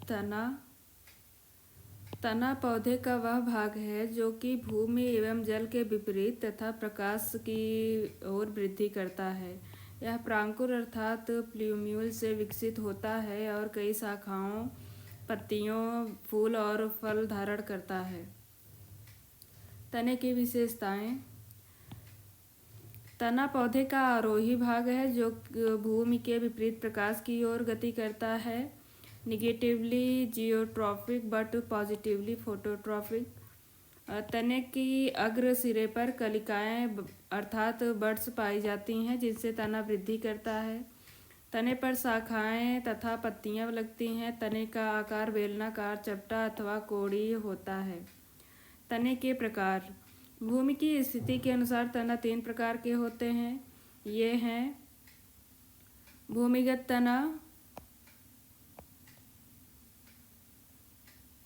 तना तना पौधे का वह भाग है जो कि भूमि एवं जल के विपरीत तथा प्रकाश की ओर वृद्धि करता है। यह प्रांकुर अर्थात प्ल्यूम्यूल से विकसित होता है और कई शाखाओं, पत्तियों, फूल और फल धारण करता है। तने की विशेषताएं। तना पौधे का आरोही भाग है जो भूमि के विपरीत प्रकाश की ओर गति करता है। Negatively geotropic but positively phototrophic. तने की अग्र सिरे पर कलिकाएं अर्थात बड्स पाई जाती हैं जिनसे तना वृद्धि करता है। तने पर शाखाएं तथा पत्तियां लगती हैं। तने का आकार बेलनाकार, चपटा अथवा कोड़ी होता है। तने के प्रकार। भूमि की स्थिति के अनुसार तना 3 प्रकार के होते हैं। ये हैं भूमिगत तना,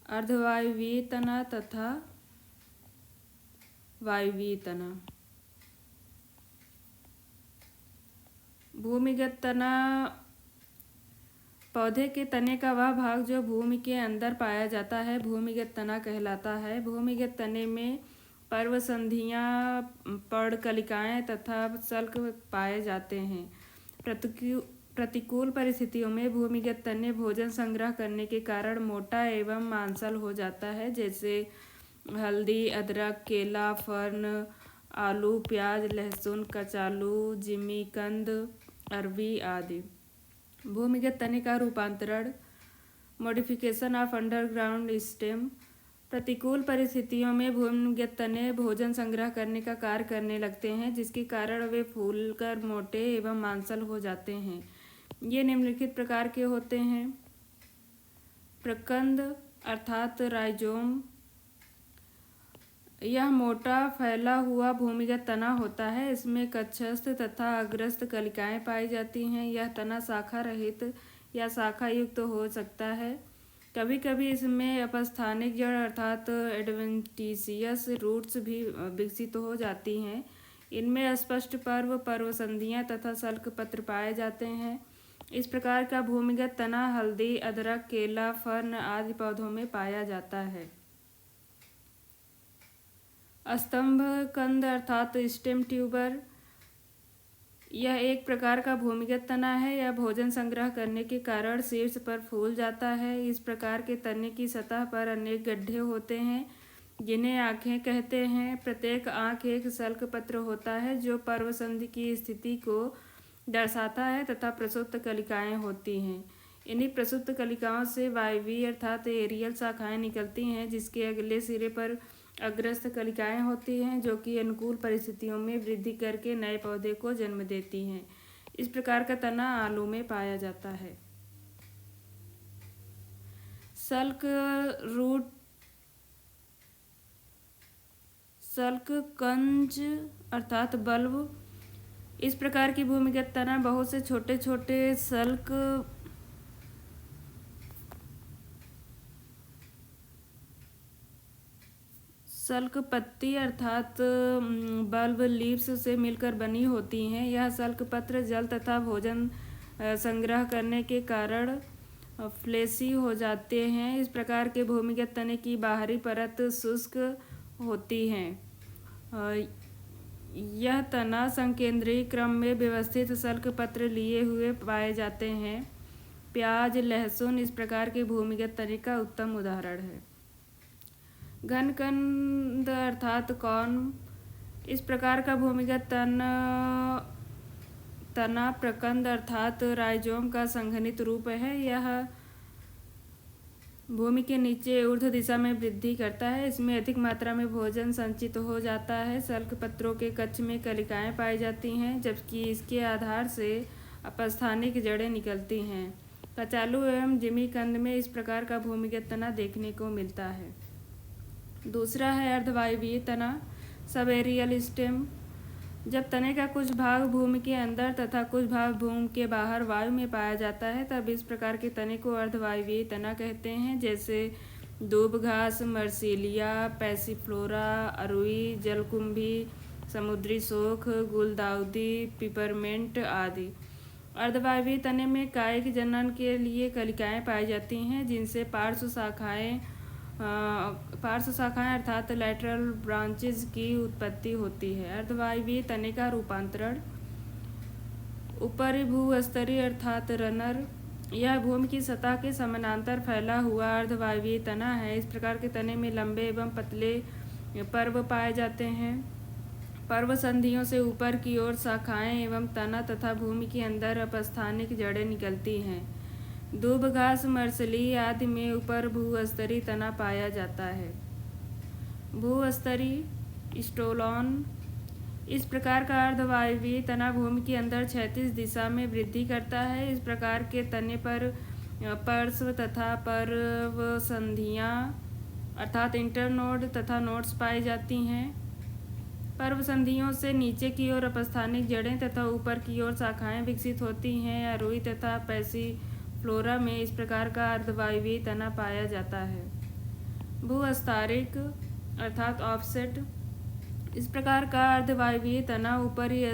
अर्धवायवीय तना तथा वायवीय तना। भूमिगत तना पौधे के तने का वह भाग जो भूमि के अंदर पाया जाता है भूमिगत तना कहलाता है। भूमिगत तने में पर्वसंधियाँ, पर्णकलिकाएँ तथा शल्क पाए जाते हैं। प्रतिकूल परिस्थितियों में भूमिगत तने भोजन संग्रह करने के कारण मोटा एवं मांसल हो जाता है, जैसे हल्दी, अदरक, केला, फर्न, आलू, प्याज, लहसुन, कचालू, जिमीकंद, अरबी आदि। भूमिगत तने का रूपांतरण, मॉडिफिकेशन ऑफ अंडरग्राउंड स्टेम। प्रतिकूल परिस्थितियों में भूमिगत तने भोजन संग्रह करने का कार्य करने लगते हैं, जिसके कारण वे फूलकर मोटे एवं मांसल हो जाते हैं। ये निम्नलिखित प्रकार के होते हैं। प्रकंद अर्थात राइजोम। यह मोटा फैला हुआ भूमिगत तना होता है। इसमें कक्षस्थ तथा अग्रस्थ कलिकाएं पाई जाती हैं। यह तना शाखा रहित या शाखा युक्त हो सकता है। कभी कभी इसमें अपस्थानिक जड़ अर्थात एडवेंटिशियस रूट्स भी विकसित हो जाती हैं। इनमें स्पष्ट पर्वसंधियाँ तथा शल्क पत्र पाए जाते हैं। इस प्रकार का भूमिगत तना हल्दी, अदरक, केला, फर्न आदि पौधों में पाया जाता है। स्तंभ कंद अर्थात स्टेम ट्यूबर। यह एक प्रकार का भूमिगत तना है। यह भोजन संग्रह करने के कारण शीर्ष पर फूल जाता है। इस प्रकार के तने की सतह पर अनेक गड्ढे होते हैं जिन्हें आँखें कहते हैं। प्रत्येक आँख एक शल्क पत्र होता है जो पर्वसंधि की स्थिति को दर्शाता है तथा प्रसुप्त कलिकाएं होती हैं। इन्हीं प्रसुप्त कलिकाओं से वायवीय अर्थात एरियल शाखाएं निकलती हैं, जिसके अगले सिरे पर अग्रस्थ कलिकाएं होती हैं जो कि अनुकूल परिस्थितियों में वृद्धि करके नए पौधे को जन्म देती हैं। इस प्रकार का तना आलू में पाया जाता है। शल्क रूट, शल्क कंज अर्थात बल्ब। इस प्रकार की भूमिगत तना बहुत से छोटे छोटे शल्क पत्ती अर्थात बल्ब लीव्स से मिलकर बनी होती हैं। यह शल्क पत्र जल तथा भोजन संग्रह करने के कारण फ्लेशी हो जाते हैं। इस प्रकार के भूमिगत तने की बाहरी परत शुष्क होती है। यह तना संकेंद्रीय क्रम में व्यवस्थित शल्क पत्र लिए हुए पाए जाते हैं। प्याज, लहसुन इस प्रकार के भूमिगत तने का उत्तम उदाहरण है। घनकंद अर्थात कॉर्न। इस प्रकार का भूमिगत तना प्रकंद अर्थात राइजोम का संघनित रूप है। यह भूमि के नीचे ऊर्ध्व दिशा में वृद्धि करता है। इसमें अधिक मात्रा में भोजन संचित हो जाता है। शल्क पत्रों के कक्ष में कलिकाएं पाई जाती हैं, जबकि इसके आधार से अपस्थानिक जड़ें निकलती हैं। कचालू एवं जिमीकंद में इस प्रकार का भूमिगत तना देखने को मिलता है। दूसरा है अर्धवायवीय तना, सब एरियल स्टेम। जब तने का कुछ भाग भूमि के अंदर तथा कुछ भाग भूमि के बाहर वायु में पाया जाता है, तब इस प्रकार के तने को अर्धवायवीय तना कहते हैं, जैसे दूब घास, मर्सिलिया, पैसिफ्लोरा, अरुई, जलकुंभी, समुद्री शोख, गुलदाउदी, पिपरमेंट आदि। अर्धवायवीय तने में कायिक जनन के लिए कलिकाएं पाई जाती हैं, जिनसे पार्श्व शाखाएं अर्थात लैटरल ब्रांचेज की उत्पत्ति होती है। अर्धवायवीय तने का रूपांतरण। ऊपरी भूस्तरीय अर्थात रनर, यह भूमि की सतह के समानांतर फैला हुआ अर्धवायवीय तना है। इस प्रकार के तने में लंबे एवं पतले पर्व पाए जाते हैं। पर्व संधियों से ऊपर की ओर शाखाएं एवं तना तथा भूमि के अंदर अपस्थानिक जड़ें निकलती हैं। दूब घास, मरसली आदि में ऊपर भूस्तरीय तना पाया जाता है। भूस्तरीय स्टोलोन, इस प्रकार का अर्धवायवीय तना भूमि के अंदर क्षैतिज दिशा में वृद्धि करता है। इस प्रकार के तने पर पार्श्व तथा पर्व संधियां अर्थात इंटरनोड तथा नोड्स पाई जाती हैं। पर्व संधियों से नीचे की ओर अपस्थानिक जड़ें तथा ऊपर की ओर शाखाएं विकसित होती हैं। रुई तथा पैसिफ्लोरा में इस प्रकार का अर्धवायवीय तना पाया जाता है। भूस्तरिक अर्थात ऑफसेट, इस प्रकार का अर्धवायवीय तना ऊपरी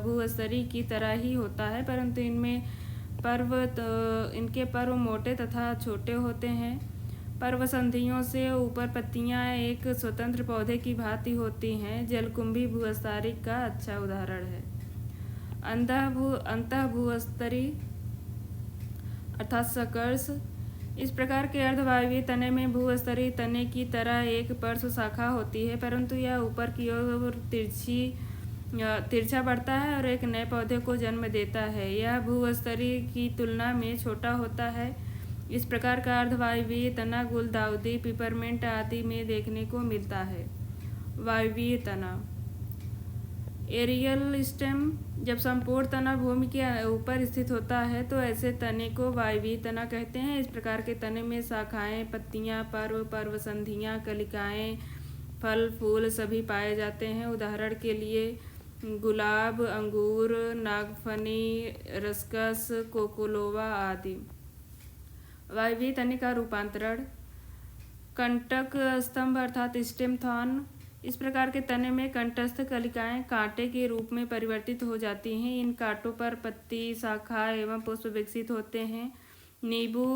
भूस्तरीय की तरह ही होता है, परंतु इनके पर्व मोटे तथा छोटे होते हैं। पर्व संधियों से ऊपर पत्तियां एक स्वतंत्र पौधे की भांति होती हैं। जलकुंभी भूस्तरिक का अच्छा उदाहरण है। अंतः भूस्तरीय अर्थात सकर्स, इस प्रकार के अर्धवायवीय तने में भूस्तरीय तने की तरह एक पार्श्व शाखा होती है, परंतु यह ऊपर की ओर तिरछा बढ़ता है और एक नए पौधे को जन्म देता है। यह भूस्तरीय की तुलना में छोटा होता है। इस प्रकार का अर्धवायवीय तना गुलदाउदी, पिपरमिंट आदि में देखने को मिलता है। वायवीय तना। एरियल स्टेम, जब संपूर्ण तना भूमि के ऊपर स्थित होता है तो ऐसे तने को वायवीय तना कहते हैं। इस प्रकार के तने में शाखाएं, पत्तियां, पर्व संधियां, कलिकाएं, फल, फूल सभी पाए जाते हैं। उदाहरण के लिए गुलाब, अंगूर, नागफनी, रसकस, कोकोलोवा आदि। वायवीय तने का रूपांतरण। कंटक स्तंभ अर्थात स्टेम थॉर्न, इस प्रकार के तने में कंटस्थ कलिकाएं कांटे के रूप में परिवर्तित हो जाती हैं। इन कांटों पर पत्ती, शाखा एवं पुष्प विकसित होते हैं। नींबू,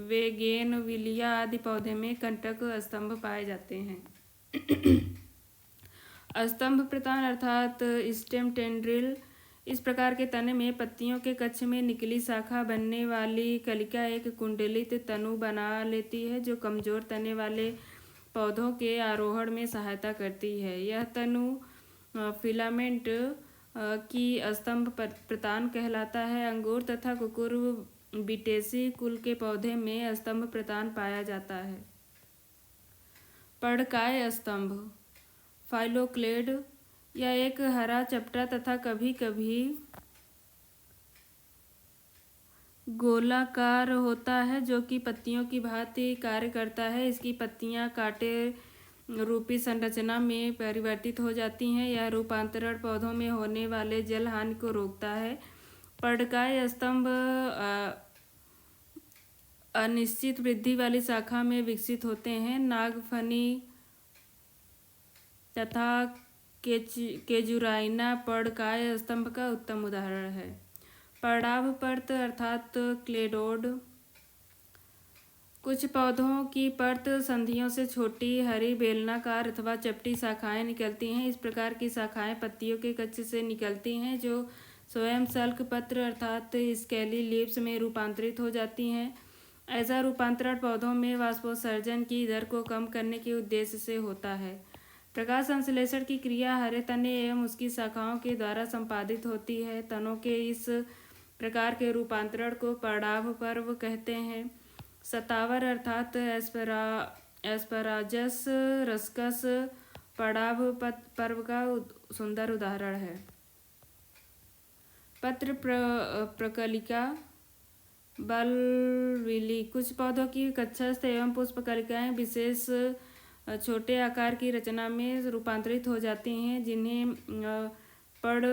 वेगेनविलिया आदि पौधे में कंटक स्तंभ पाए जाते हैं। स्तंभ प्रतान अर्थात स्टेम टेंड्रिल, इस प्रकार के तने में पत्तियों के कक्ष में निकली शाखा बनने वाली कलिका एक कुंडलित तनु बना लेती है, जो कमजोर तने वाले पौधों के आरोहण में सहायता करती है। यह तनु फिलामेंट की स्तंभ प्रतान कहलाता है। अंगूर तथा कुकुरबिटेसी कुल के पौधे में स्तंभ प्रतान पाया जाता है। पर्णकाय स्तंभ, फाइलोक्लेड, यह एक हरा चपटा तथा कभी कभी गोलाकार होता है, जो कि पत्तियों की भांति कार्य करता है। इसकी पत्तियां कांटे रूपी संरचना में परिवर्तित हो जाती हैं। यह रूपांतरण पौधों में होने वाले जल हानि को रोकता है। पर्णकाय स्तंभ अनिश्चित वृद्धि वाली शाखा में विकसित होते हैं। नागफनी तथा केजुराइना पर्णकाय स्तंभ का उत्तम उदाहरण है। पर्णाभ पर्त अर्थात क्लेडोड, कुछ पौधों की पर्त संधियों से छोटी हरी बेलनाकार अथवा चपटी शाखाएं निकलती हैं। इस प्रकार की शाखाएं पत्तियों के कक्ष से निकलती हैं, जो स्वयं सल्क पत्र अर्थात स्केली लीव्स में रूपांतरित हो जाती हैं। ऐसा रूपांतरण पौधों में वाष्पोत्सर्जन की दर को कम करने के उद्देश्य से होता है। प्रकाश संश्लेषण की क्रिया हरे तने एवं उसकी शाखाओं के द्वारा संपादित होती है। तनों के इस प्रकार के रूपांतरण को पर्णाभ पर्व कहते हैं। सतावर अर्थात एस्परागस, रसकस पर्णाभ पर्व का सुंदर उदाहरण है। पत्र प्रकलिका, बलविली, कुछ पौधों की कक्षस्थ एवं पुष्प कलिकाएं विशेष छोटे आकार की रचना में रूपांतरित हो जाती हैं, जिन्हें पर्ण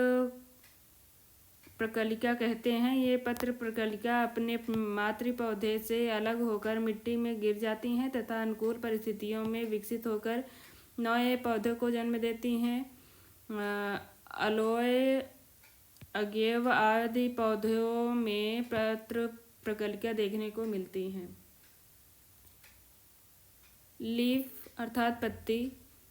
प्रकलिका कहते हैं। ये पत्र प्रकलिका अपने मातृ पौधे से अलग होकर मिट्टी में गिर जाती हैं तथा अनुकूल परिस्थितियों में विकसित होकर नए पौधे को जन्म देती हैं। अलोए अगेव आदि पौधों में पत्र प्रकलिका देखने को मिलती हैं। लीफ अर्थात पत्ती,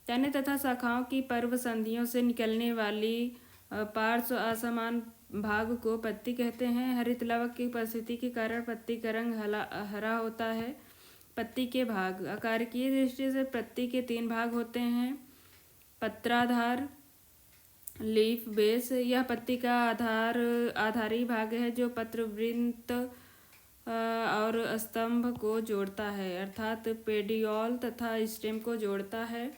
तने तथा शाखाओं की पर्व संधियों से निकलने वाली पार्श्व असमान भाग को पत्ती कहते हैं। हरित लवक की उपस्थिति के कारण पत्ती का रंग हरा होता है। पत्ती के भाग, आकारिकीय दृष्टि से पत्ती के 3 भाग होते हैं। पत्राधार, लीफ बेस, यह पत्ती का आधारी भाग है जो पत्रवृंत और स्तंभ को जोड़ता है, अर्थात पेडियोल तथा स्टेम को जोड़ता है।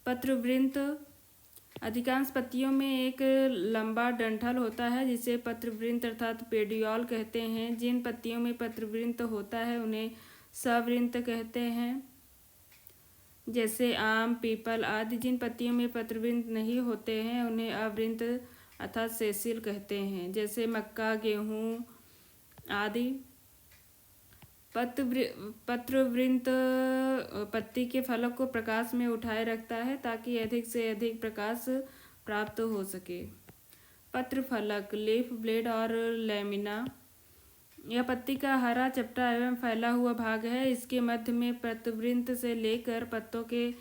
पत्रवृंत, अधिकांश पत्तियों में एक लंबा डंठल होता है जिसे पत्रवृंत अर्थात पेडियोल कहते हैं। जिन पत्तियों में पत्रवृंत होता है उन्हें सवृंत कहते हैं, जैसे आम, पीपल आदि। जिन पत्तियों में पत्रवृंत नहीं होते हैं उन्हें अवृंत अर्थात सेसिल कहते हैं, जैसे मक्का, गेहूँ आदि। पत्रवृंत पत्ती के फलक को प्रकाश में उठाए रखता है ताकि अधिक से अधिक प्रकाश प्राप्त हो सके। पत्र फलक, लीफ ब्लेड और लैमिना, यह पत्ती का हरा, चपटा एवं फैला हुआ भाग है। इसके मध्य में पत्रवृंत से लेकर पत्तों के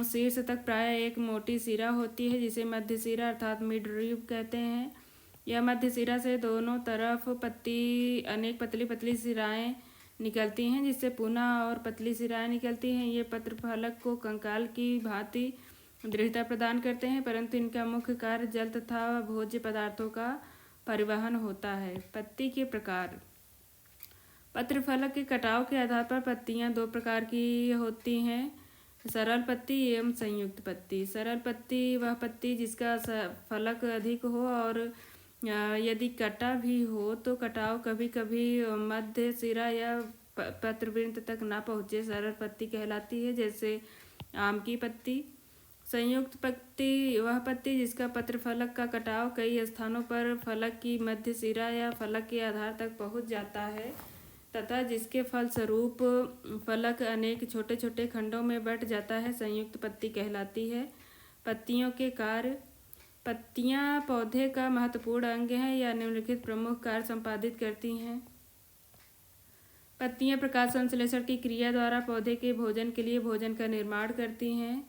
शीर्ष तक प्राय एक मोटी सिरा होती है जिसे मध्य सिरा अर्थात मिड रिब कहते हैं। यह मध्य सिरा से दोनों तरफ अनेक पतली पतली सिराएं निकलती हैं जिससे पुनः और पतली सिराएं निकलती हैं। ये पत्र फलक को कंकाल की भांति दृढ़ता प्रदान करते हैं, परंतु इनका मुख्य कार्य जल तथा भोज्य पदार्थों का परिवहन होता है। पत्ती के प्रकार, पत्र फलक के कटाव के आधार पर पत्तियां 2 प्रकार की होती हैं, सरल पत्ती एवं संयुक्त पत्ती। सरल पत्ती वह पत्ती जिसका फलक अधिक हो और यदि कटा भी हो तो कटाव कभी कभी मध्य सिरा या पत्रवृंत तक ना पहुँचे, सरल पत्ती कहलाती है, जैसे आम की पत्ती। संयुक्त पत्ती वह पत्ती जिसका पत्र फलक का कटाव कई स्थानों पर फलक की मध्य सिरा या फलक के आधार तक पहुँच जाता है तथा जिसके फलस्वरूप फलक अनेक छोटे छोटे खंडों में बंट जाता है, संयुक्त पत्ती कहलाती है। पत्तियों के कार्य, पत्तियां पौधे का महत्वपूर्ण अंग हैं या निम्नलिखित प्रमुख कार्य संपादित करती हैं। पत्तियां प्रकाश संश्लेषण की क्रिया द्वारा पौधे के भोजन के लिए भोजन का निर्माण करती हैं।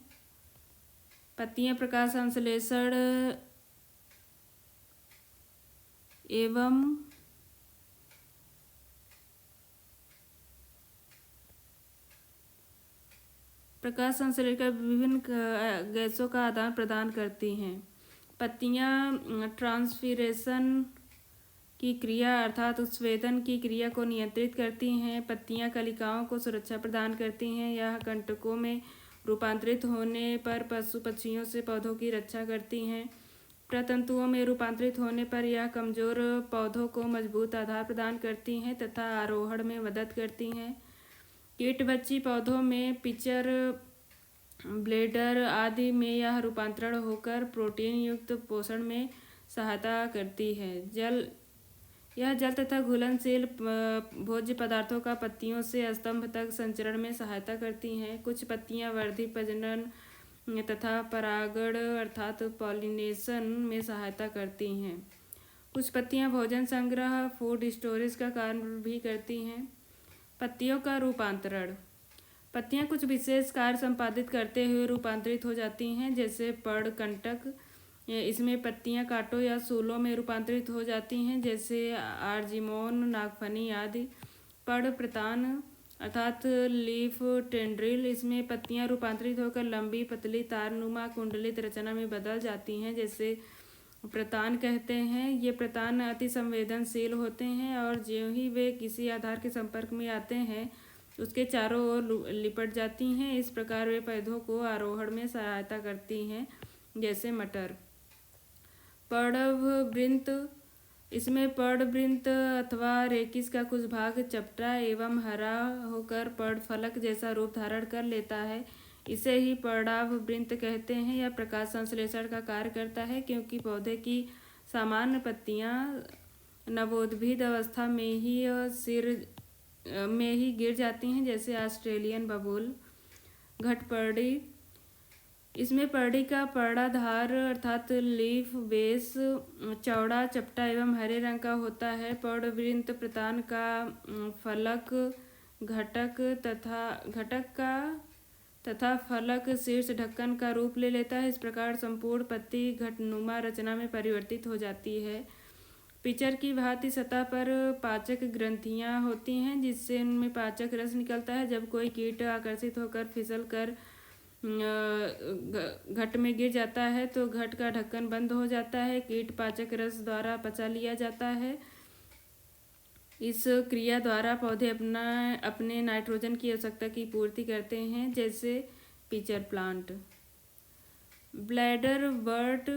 पत्तियां प्रकाश संश्लेषण एवं प्रकाश संश्लेषण कर विभिन्न गैसों का आदान प्रदान करती हैं। पत्तियां ट्रांसपीरेशन की क्रिया अर्थात उत्स्वेदन की क्रिया को नियंत्रित करती हैं। पत्तियां कलिकाओं को सुरक्षा प्रदान करती हैं। यह कंटकों में रूपांतरित होने पर पशु पक्षियों से पौधों की रक्षा करती हैं। प्रतंतुओं में रूपांतरित होने पर यह कमजोर पौधों को मजबूत आधार प्रदान करती हैं तथा आरोहण में मदद करती हैं। कीटबच्ची पौधों में पिचर, ब्लेडर आदि में यह रूपांतरण होकर प्रोटीन युक्त पोषण में सहायता करती है। यह जल तथा घुलनशील भोज्य पदार्थों का पत्तियों से स्तंभ तक संचरण में सहायता करती हैं। कुछ पत्तियां वर्धी प्रजनन तथा परागण अर्थात पॉलिनेशन में सहायता करती हैं। कुछ पत्तियां भोजन संग्रह फूड स्टोरेज का कार्य भी करती हैं। पत्तियों का रूपांतरण, पत्तियां कुछ विशेष कार्य संपादित करते हुए रूपांतरित हो जाती हैं, जैसे पर्णकंटक। इसमें पत्तियां कांटों या सूलों में रूपांतरित हो जाती हैं, जैसे आर्जिमोन, नागफनी आदि। पर्णप्रतान अर्थात लीफ टेंड्रिल, इसमें पत्तियां रूपांतरित होकर लंबी पतली तारनुमा कुंडलित रचना में बदल जाती हैं, जैसे प्रतान कहते हैं। ये प्रतान अति संवेदनशील होते हैं और ज्यों ही वे किसी आधार के संपर्क में आते हैं उसके चारों ओर लिपट जाती हैं। इस प्रकार वे पौधों को आरोहण में सहायता करती हैं, जैसे मटर। पर्णवृंत, इसमें पर्णवृंत अथवा रेकिस का कुछ भाग चपटा एवं हरा होकर पर्णफलक जैसा रूप धारण कर लेता है। इसे ही पर्णावृंत कहते हैं। यह प्रकाश संश्लेषण का कार्य करता है क्योंकि पौधे की सामान्य पत्तियां नवोद्भिद अवस्था में ही गिर जाती हैं, जैसे ऑस्ट्रेलियन बबूल। घटपर्णी, इसमें पर्णी का पर्णाधार अर्थात लीफ बेस चौड़ा, चपटा एवं हरे रंग का होता है। पर्णवृंत प्रतान का फलक तथा फलक शीर्ष ढक्कन का रूप ले लेता है। इस प्रकार संपूर्ण पत्ती घटनुमा रचना में परिवर्तित हो जाती है। पिचर की भांति सतह पर पाचक ग्रंथियां होती हैं, जिससे उनमें पाचक रस निकलता है। जब कोई कीट आकर्षित होकर फिसल कर घट में गिर जाता है तो घट का ढक्कन बंद हो जाता है। कीट पाचक रस द्वारा पचा लिया जाता है। इस क्रिया द्वारा पौधे अपने नाइट्रोजन की आवश्यकता की पूर्ति करते हैं, जैसे पिचर प्लांट। ब्लैडर वर्ट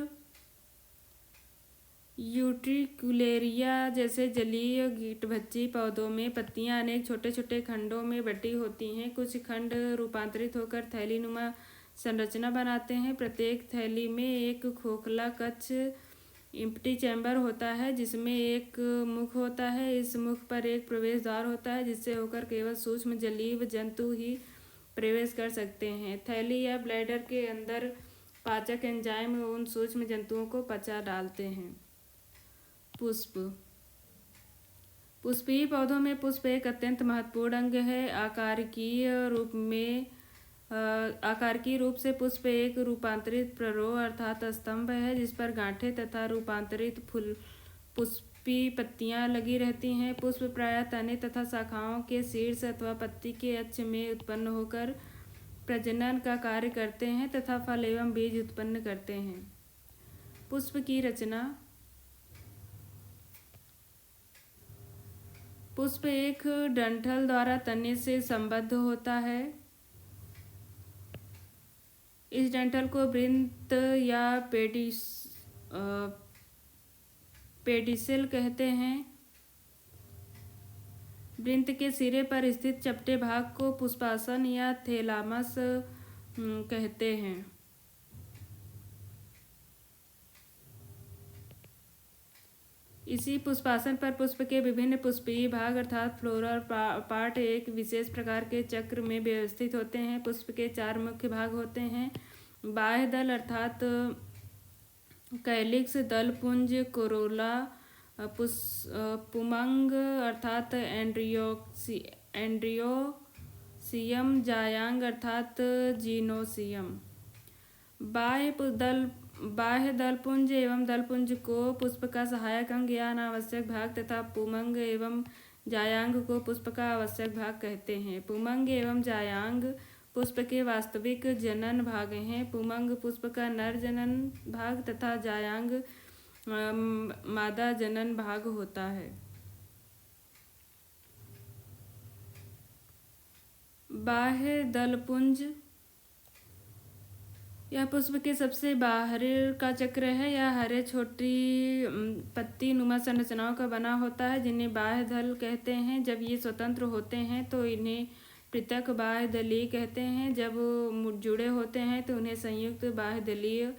यूट्रिकुलेरिया जैसे जलीय कीटभक्षी पौधों में पत्तियां अनेक छोटे छोटे खंडों में बटी होती हैं। कुछ खंड रूपांतरित होकर थैलीनुमा संरचना बनाते हैं। प्रत्येक थैली में एक खोखला कक्ष इम्प्टी चैम्बर होता है, जिसमें एक मुख होता है। इस मुख पर एक प्रवेश द्वार होता है, जिससे होकर केवल सूक्ष्म जलीय जंतु ही प्रवेश कर सकते हैं। थैली या ब्लैडर के अंदर पाचक एंजाइम उन सूक्ष्म जंतुओं को पचा डालते हैं। पुष्प। पुष्पीय पौधों में पुष्प एक अत्यंत महत्वपूर्ण अंग है। आकारिकी रूप से पुष्प एक रूपांतरित प्ररोह अर्थात स्तंभ है, जिस पर गांठें तथा रूपांतरित पुष्पी पत्तियां लगी रहती हैं। पुष्प प्रायः तने तथा शाखाओं के शीर्ष अथवा पत्ती के अक्ष में उत्पन्न होकर प्रजनन का कार्य करते हैं तथा फल एवं बीज उत्पन्न करते हैं। पुष्प की रचना। पुष्प एक डंठल द्वारा तने से संबद्ध होता है। इस डंठल को वृंत या पेडिसेल कहते हैं। वृंत के सिरे पर स्थित चपटे भाग को पुष्पासन या थैलामस कहते हैं। इसी पुष्पासन पर पुष्प के विभिन्न पुष्पीय भाग अर्थात फ्लोरल पार्ट एक विशेष प्रकार के चक्र में व्यवस्थित होते हैं। पुष्प के 4 मुख्य भाग होते हैं। बाह्य दल अर्थात कैलिक्स, दलपुंज, कोरोला, पुमंग अर्थात एंड्रियोसियम, जायांग अर्थात जीनोसियम। बाह्य दलपुंज एवं दलपुंज को पुष्प का सहायक अंग या अनावश्यक भाग तथा पुमंग एवं जायांग को पुष्प का आवश्यक भाग कहते हैं। पुमंग एवं जायांग पुष्प के वास्तविक जनन भाग हैं। पुमंग पुष्प का नर जनन भाग तथा जायांग मादा जनन भाग होता है। बाह्य दलपुंज यह पुष्प के सबसे बाहर का चक्र है। यह हरे छोटी पत्ती नुमा संरचनाओं का बना होता है, जिन्हें बाह्य दल कहते हैं। जब ये स्वतंत्र होते हैं तो इन्हें पृथक बाह्य दलीय कहते हैं। जब जुड़े होते हैं तो उन्हें संयुक्त बाह्य दलीय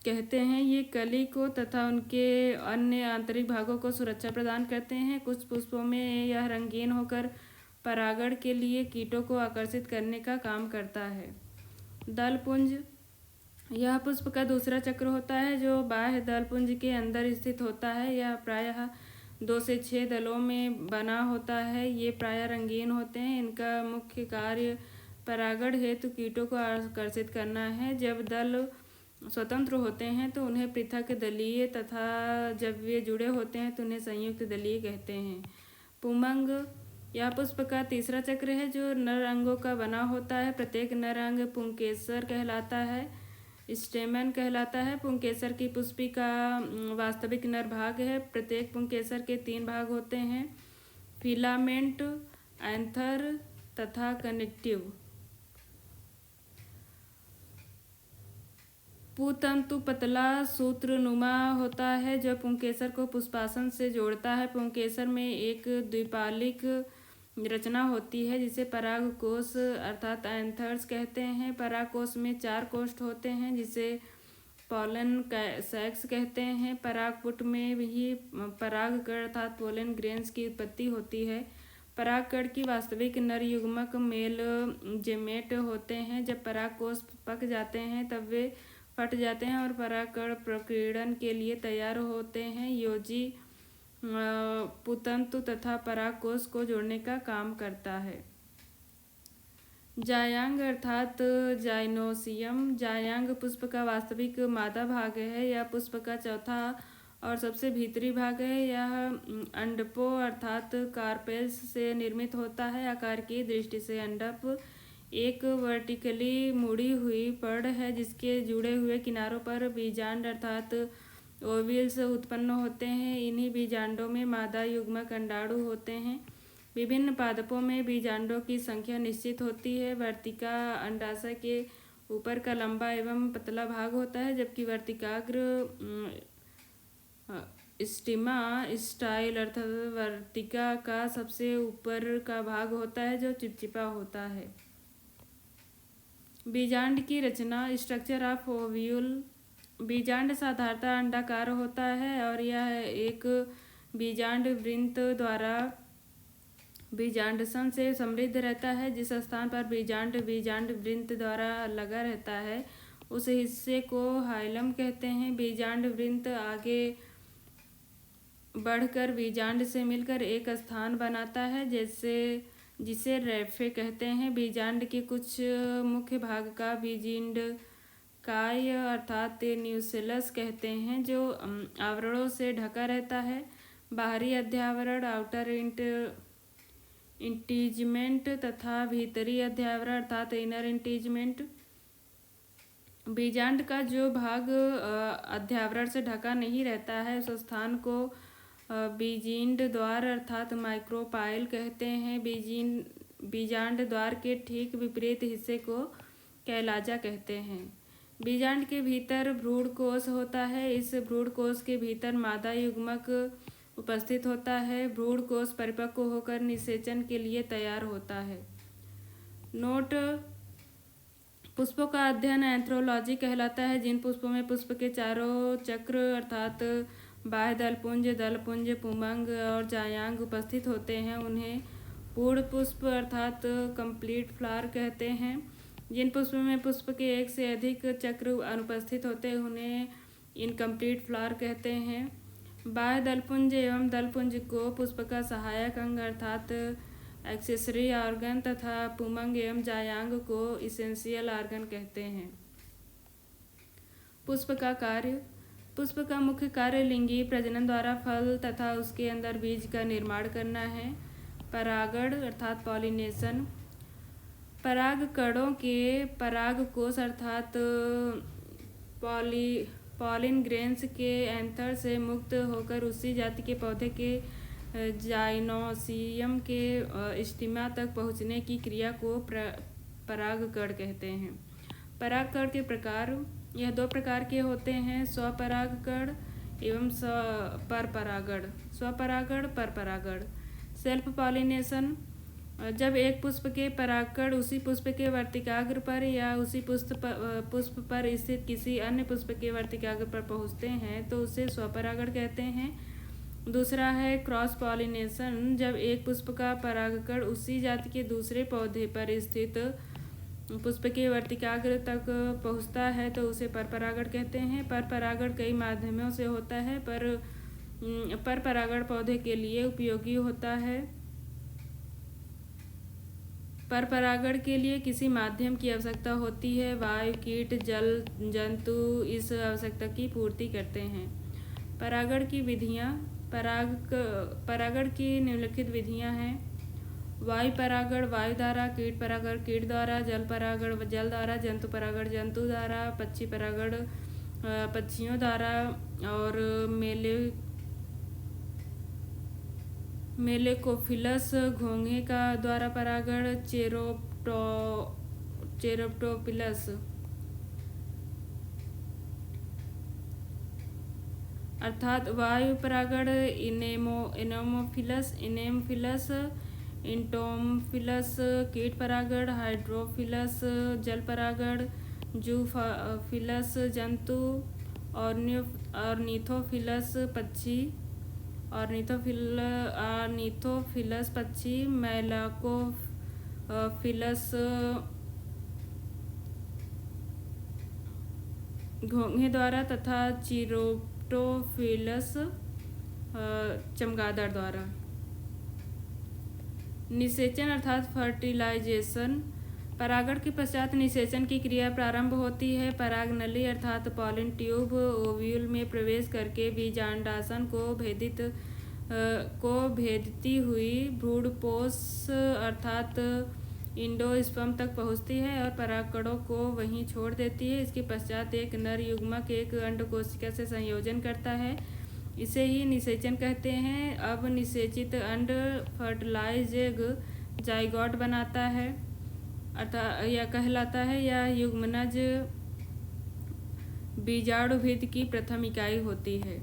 कहते हैं। ये कली को तथा उनके अन्य आंतरिक भागों को सुरक्षा प्रदान करते हैं। कुछ पुष्पों में यह रंगीन होकर परागण के लिए कीटों को आकर्षित करने का काम करता है। दलपुंज यह पुष्प का दूसरा चक्र होता है, जो बाह्य दलपुंज के अंदर स्थित होता है। यह प्रायः 2 से 6 दलों में बना होता है। ये प्रायः रंगीन होते हैं। इनका मुख्य कार्य परागण हेतु कीटों को आकर्षित करना है। जब दल स्वतंत्र होते हैं तो उन्हें पृथक दलीय तथा जब वे जुड़े होते हैं तो उन्हें संयुक्त दलीय कहते हैं। पुमंग यह पुष्प का तीसरा चक्र है, जो नर अंगों का बना होता है। प्रत्येक नर अंग पुंकेसर कहलाता है, स्टेमन कहलाता है। पुंकेसर की पुष्पी का वास्तविक नर भाग है। प्रत्येक पुंकेसर के 3 भाग होते हैं, फिलामेंट, एंथर तथा कनेक्टिव। पुतंतु पतला सूत्रनुमा होता है, जो पुंकेसर को पुष्पासन से जोड़ता है। पुंकेसर में एक द्विपालिक रचना होती है, जिसे परागकोश अर्थात एंथर्स कहते हैं। परागकोश में 4 कोष्ठ होते हैं, जिसे पोलन सैक्स कहते हैं। परागपुट में भी परागकण अर्थात पोलन ग्रेन्स की उत्पत्ति होती है। परागकण की वास्तविक नर युग्मक मेल जेमेट होते हैं। जब परागकोश पक जाते हैं तब वे फट जाते हैं और परागकण प्रकीर्णन के लिए तैयार होते हैं। योजी पुतंतु तथा परागकोश को जोड़ने का काम करता है। जायांग अर्थात जाइनोसियम जायांग पुष्प का वास्तविक मादा भाग है। यह पुष्प का चौथा और सबसे भीतरी भाग है। यह अंडपो अर्थात कार्पेल्स से निर्मित होता है। आकार की दृष्टि से अंडप एक वर्टिकली मुड़ी हुई पड़ है जिसके जुड़े हुए किनारों पर बीजांड अर्थात ओविल्स उत्पन्न होते हैं। इन्हीं बीजांडों में मादा युग्मक अंडाणु होते हैं। विभिन्न पादपों में बीजांडों की संख्या निश्चित होती है। वर्तिका अंडाशय के ऊपर का लंबा एवं पतला भाग होता है, जबकि वर्तिकाग्र स्टिमा स्टाइल अर्थात वर्तिका का सबसे ऊपर का भाग होता है जो चिपचिपा होता है। बीजांड की रचना स्ट्रक्चर ऑफ ओव्यूल। बीजांड साधारणतः अंडाकार होता है और यह एक बीजांड वृंत द्वारा बीजांडसन से समृद्ध रहता है। जिस स्थान पर बीजांड वृंत द्वारा लगा रहता है उस हिस्से को हाइलम कहते हैं। बीजांड वृंत आगे बढ़कर बीजांड से मिलकर एक स्थान बनाता है जिसे रेफे कहते हैं। बीजांड के कुछ मुख्य भाग का बीजिंड काय अर्थात न्यूसेलस कहते हैं जो आवरणों से ढका रहता है। बाहरी अध्यावरण आउटर इंटीजमेंट तथा भीतरी अध्यावरण अर्थात इनर इंटीजमेंट। बीजांड का जो भाग अध्यावरण से ढका नहीं रहता है उस स्थान को बीजिंड द्वार अर्थात माइक्रोपाइल कहते हैं। बीजांड द्वार के ठीक विपरीत हिस्से को कैलाजा कहते हैं। बीजांड के भीतर भ्रूण कोश होता है। इस भ्रूण कोश के भीतर मादा युग्मक उपस्थित होता है। भ्रूण कोश परिपक्व होकर निषेचन के लिए तैयार होता है। नोट: पुष्पों का अध्ययन एंथ्रोलॉजी कहलाता है। जिन पुष्पों में पुष्प के चारों चक्र अर्थात बाह्य दलपुंज, पुमंग और जायांग उपस्थित होते हैं उन्हें पूर्ण पुष्प अर्थात कंप्लीट फ्लावर कहते हैं। जिन पुष्पों में पुष्प के एक से अधिक चक्र अनुपस्थित होते हैं उन्हें इनकम्प्लीट फ्लावर कहते हैं। बाह्य दलपुंज एवं दलपुंज को पुष्प का सहायक अंग अर्थात एक्सेसरी ऑर्गन तथा पुमंग एवं जायांग को इसेंशियल ऑर्गन कहते हैं। पुष्प का कार्य: पुष्प का मुख्य कार्य लिंगी प्रजनन द्वारा फल तथा उसके अंदर बीज का निर्माण करना है। परागण अर्थात पॉलिनेशन: परागकणों के परागकोश अर्थात पॉलिन ग्रेन्स के एंथर से मुक्त होकर उसी जाति के पौधे के जाइनोसियम के स्टिमा तक पहुँचने की क्रिया को परागकण कहते हैं। परागकण के प्रकार: यह दो प्रकार के होते हैं, स्वपरागकण एवं परपरागण। स्वपरागण, परपरागण। सेल्फ पॉलिनेशन: जब एक पुष्प के परागकण उसी पुष्प के वर्तिकाग्र पर या उसी पुष्प पर स्थित किसी अन्य पुष्प के वर्तिकाग्र पर पहुँचते हैं तो उसे स्वपरागण कहते हैं। दूसरा है क्रॉस पॉलिनेशन: जब एक पुष्प का परागकण उसी जाति के दूसरे पौधे पर स्थित पुष्प के वर्तिकाग्र तक पहुँचता है तो उसे परपरागण कहते हैं। परपरागण कई माध्यमों से होता है पर परपरागण पौधे के लिए उपयोगी होता है। परपरागण के लिए किसी माध्यम की आवश्यकता होती है। वायु, कीट, जल, जंतु इस आवश्यकता की पूर्ति करते हैं। परागण की विधियाँ: परागण की निम्नलिखित विधियाँ हैं। वायु परागण वायु द्वारा, कीट परागण कीट द्वारा, जल परागण जल द्वारा, जंतु परागण जंतु द्वारा, पक्षी परागण पक्षियों द्वारा और मेलेकोफिलस घोंघे का द्वारा परागण, चेरोप्टोपिलस अर्थात वायु परागण, इनेमोफिलस, इंटोमफिलस कीट परागण, हाइड्रोफिलस जल परागण, जूफिलस जंतु, ऑर्निथोफिलस पक्षी ऑर्निथोफिलस पक्षी मेलाकोफिलस घोंघे द्वारा तथा चिरोप्टोफिलस चमगादड़ द्वारा। निषेचन अर्थात फर्टिलाइजेशन। परागण के पश्चात निषेचन की क्रिया प्रारंभ होती है। परागनली अर्थात पॉलिन ट्यूब ओव्यूल में प्रवेश करके बीजांडासन को भेदती हुई भ्रूणपोष अर्थात इंडोस्पर्म तक पहुंचती है और परागकणों को वहीं छोड़ देती है। इसके पश्चात एक नर युग्मक एक अंडकोशिका से संयोजन करता है, इसे ही निषेचन कहते हैं। अब निषेचित अंड फर्टिलाइज जाइगोट बनाता है अर्थात यह कहलाता है। यह युग्मनज बीजाणुभिद की प्रथम इकाई होती है।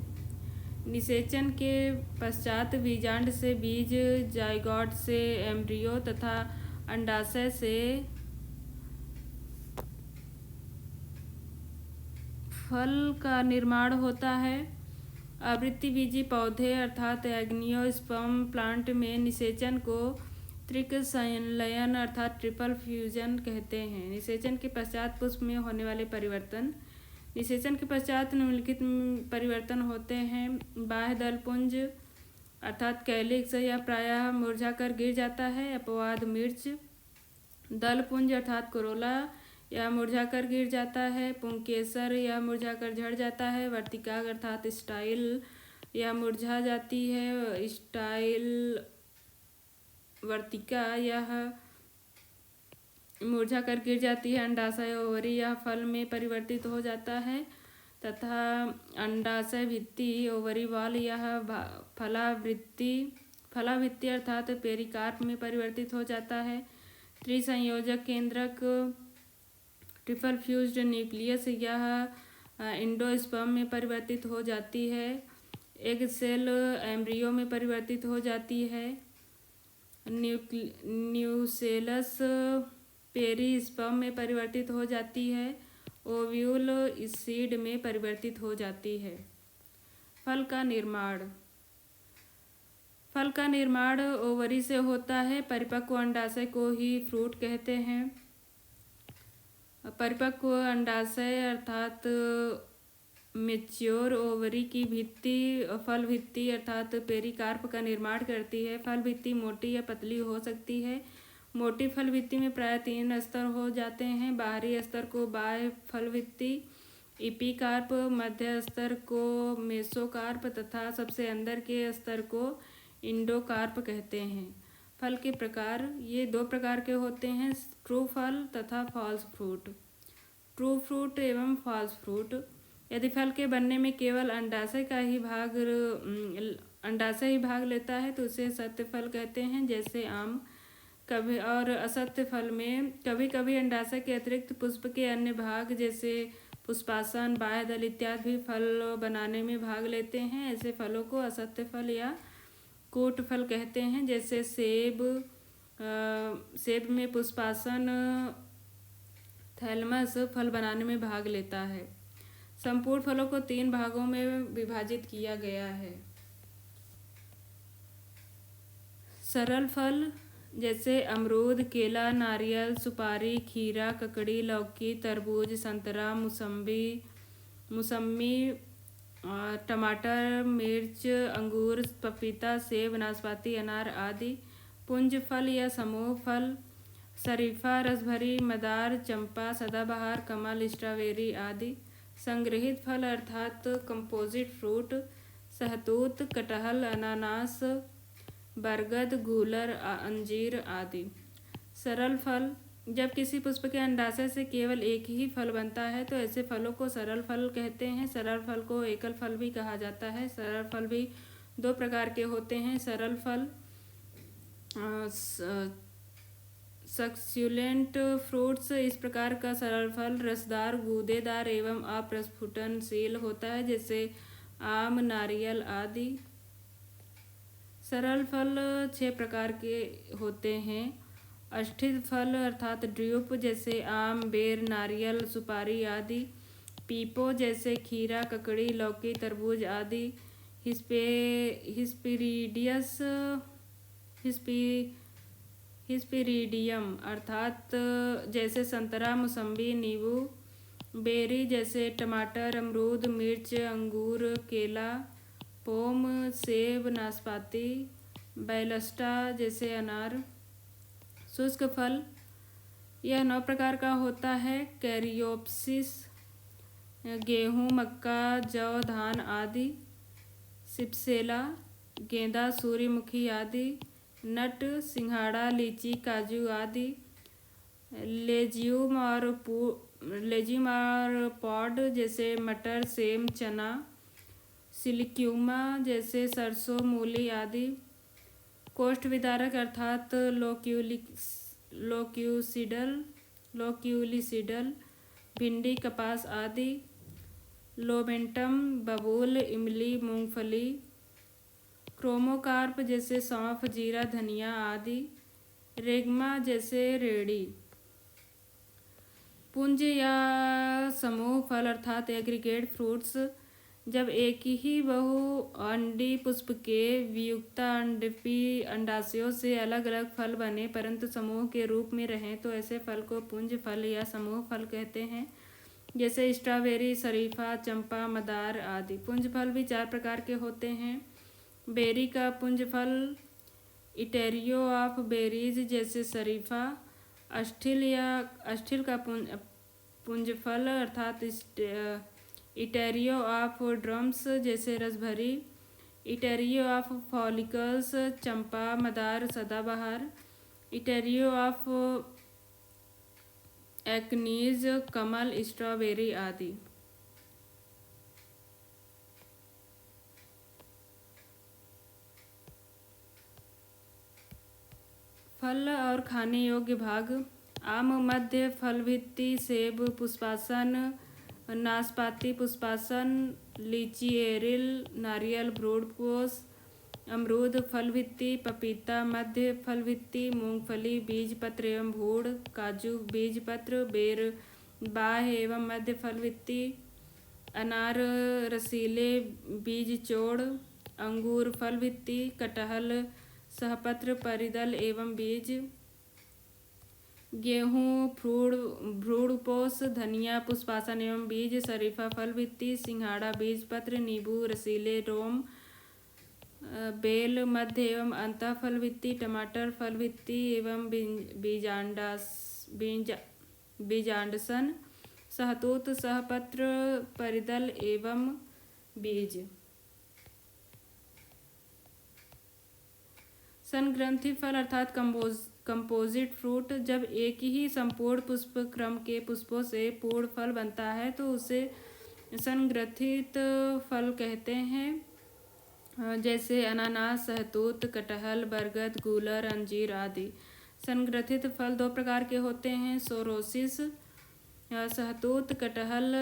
निषेचन के पश्चात बीजांड से बीज, जाइगोट से एम्ब्रियो तथा अंडाशय से फल का निर्माण होता है। आवृत्तिबीजी पौधे अर्थात एग्नियोस्पर्म प्लांट में निषेचन को त्रिक संलयन अर्थात ट्रिपल फ्यूजन कहते हैं। निषेचन के पश्चात पुष्प में होने वाले परिवर्तन। निषेचन के पश्चात निम्नलिखित परिवर्तन होते हैं। बाह्य दलपुंज अर्थात कैलिक्स यह प्रायः मुरझाकर गिर जाता है। अपवाद मिर्च। दलपुंज अर्थात कोरोला यह मुरझाकर गिर जाता है। पुंकेसर यह मुरझाकर झड़ जाता है। वर्तिका अर्थात स्टाइल यह मुरझा जाती है। स्टाइल वर्तिका यह मुरझा कर गिर जाती है। अंडाशय ओवरी यह फल में परिवर्तित हो जाता है तथा अंडाशय भित्ति ओवरी वाल यह फलावृत्ति अर्थात पेरिकार्प में परिवर्तित हो जाता है। त्रिसंयोजक केंद्रक ट्रिपल फ्यूज्ड न्यूक्लियस यह इंडोस्पर्म में परिवर्तित हो जाती है। एग सेल एम्ब्रियो में परिवर्तित हो जाती है। न्यूसेलस पेरीस्पर्म में परिवर्तित हो जाती है। ओव्यूल सीड में परिवर्तित हो जाती है। फल का निर्माण ओवरी से होता है। परिपक्व अंडाशय को ही फ्रूट कहते हैं। परिपक्व अंडाशय अर्थात मेच्योर ओवरी की फल भित्ति अर्थात पेरिकार्प का निर्माण करती है। फल भित्ति मोटी या पतली हो सकती है। मोटी फल भित्ति में प्राय 3 स्तर हो जाते हैं। बाहरी स्तर को बाह्य फल भित्ति, इपीकार्प, मध्य स्तर को मेसोकार्प तथा सबसे अंदर के स्तर को इंडोकार्प कहते हैं। फल के प्रकार ये 2 प्रकार के होते हैं, ट्रू फल तथा फॉल्स फ्रूट। ट्रू फ्रूट एवं फॉल्स फ्रूट। यदि फल के बनने में केवल अंडाशय ही भाग लेता है तो उसे सत्य फल कहते हैं, जैसे आम। कभी और असत्य फल में कभी कभी अंडाशय के अतिरिक्त पुष्प के अन्य भाग जैसे पुष्पासन, बाह्य दल इत्यादि भी फल बनाने में भाग लेते हैं। ऐसे फलों को असत्य फल या कूट फल कहते हैं, जैसे सेब में पुष्पासन थैलमस फल बनाने में भाग लेता है। संपूर्ण फलों को 3 भागों में विभाजित किया गया है। सरल फल जैसे अमरूद, केला, नारियल, सुपारी, खीरा, ककड़ी, लौकी, तरबूज, संतरा, मौसमी, टमाटर, मिर्च, अंगूर, पपीता, सेब, नाशपाती, अनार आदि। पुंज फल या समूह फल शरीफा, रसभरी, मदार, चंपा, सदाबहार, कमल, स्ट्रॉबेरी आदि। संग्रहित फल अर्थात कंपोजिट फ्रूट सहतूत, कटहल, अनानास, बरगद, गूलर, अंजीर आदि। सरल फल जब किसी पुष्प के अंडाशय से केवल एक ही फल बनता है तो ऐसे फलों को सरल फल कहते हैं। सरल फल को एकल फल भी कहा जाता है। सरल फल भी 2 प्रकार के होते हैं। सरल फल सक्यूलेंट फ्रूट्स। इस प्रकार का सरल फल रसदार, गूदेदार एवं अप्रस्फुटनशील होता है, जैसे आम, नारियल आदि। सरल फल 6 प्रकार के होते हैं। अस्थिर फल अर्थात ड्रूप जैसे आम, बेर, नारियल, सुपारी आदि। पीपो जैसे खीरा, ककड़ी, लौकी, तरबूज आदि। हिस्पेरिडियस हिस्पेरिडियम अर्थात जैसे संतरा, मौसम्बी, नींबू। बेरी जैसे टमाटर, अमरूद, मिर्च, अंगूर, केला, पोम, सेब, नाशपाती। बैलस्टा जैसे अनार। शुष्क फल यह 9 प्रकार का होता है। कैरियोप्सिस गेहूँ, मक्का, जौ, धान आदि। सिप्सेला गेंदा, सूर्यमुखी आदि। नट सिंघाड़ा, लीची, काजू आदि। लेज्यूम और पॉड जैसे मटर, सेम, चना। सिलिक्यूमा जैसे सरसों, मूली आदि। कोष्ठ विदारक अर्थात लोक्यूलिसिडल भिंडी, कपास आदि। लोमेंटम बबूल, इमली, मूंगफली। क्रोमोकार्प जैसे सौंफ, जीरा, धनिया आदि। रेगमा जैसे रेड़ी। पुंज या समूह फल अर्थात एग्रीगेट फ्रूट्स जब एक ही बहु अंडी पुष्प के वियुक्ता अंडाशयों से अलग अलग फल बने परंतु समूह के रूप में रहें तो ऐसे फल को पुंज फल या समूह फल कहते हैं। जैसे स्ट्रॉबेरी, शरीफा, चंपा, मदार आदि। पुंज फल भी 4 प्रकार के होते हैं। बेरी का पुंज फल इटेरियो ऑफ बेरीज जैसे शरीफा। अस्थिल का पुंज फल अर्थात इटेरियो ऑफ ड्रम्स जैसे रसभरी। इटेरियो ऑफ फॉलिकल्स चंपा, मदार, सदाबहार। इटेरियो ऑफ एक्नीज कमल, स्ट्रॉबेरी आदि। फल और खाने योग्य भाग। आम मध्य फलभित्ति, सेब पुष्पासन, नाशपाती पुष्पासन, लीची एरिल, नारियल ब्रूडपोस। अमरूद फलभित्ति, पपीता मध्य फलभित्ति, मूंगफली बीजपत्र एवं भूड़, काजू बीजपत्र, बेर बाह्य एवं मध्य फलभित्ति। अनार रसीले बीज चोड़। अंगूर फलभित्ति। कटहल सहपत्र परिदल एवं बीज। गेहूँ भ्रूणपोष, धनिया पुष्पासन एवं बीज। शरीफा फलभित्ति, सिंघाड़ा बीजपत्र, नींबू रसीले रोम, बेल मध्य एवं अंतः फलभित्ति। टमाटर फलभित्ति एवं बीजांडसन। सहतूत सहपत्र परिदल एवं बीज। संग्रंथि फल अर्थात कंपोजिट फ्रूट जब एक ही संपूर्ण पुष्प क्रम के पुष्पों से पूर्ण फल बनता है तो उसे संग्रथित फल कहते हैं। जैसे अनानास, सहतूत, कटहल, बरगद, गूलर, अंजीर आदि। संग्रथित फल 2 प्रकार के होते हैं। सोरोसिस सहतूत, कटहल,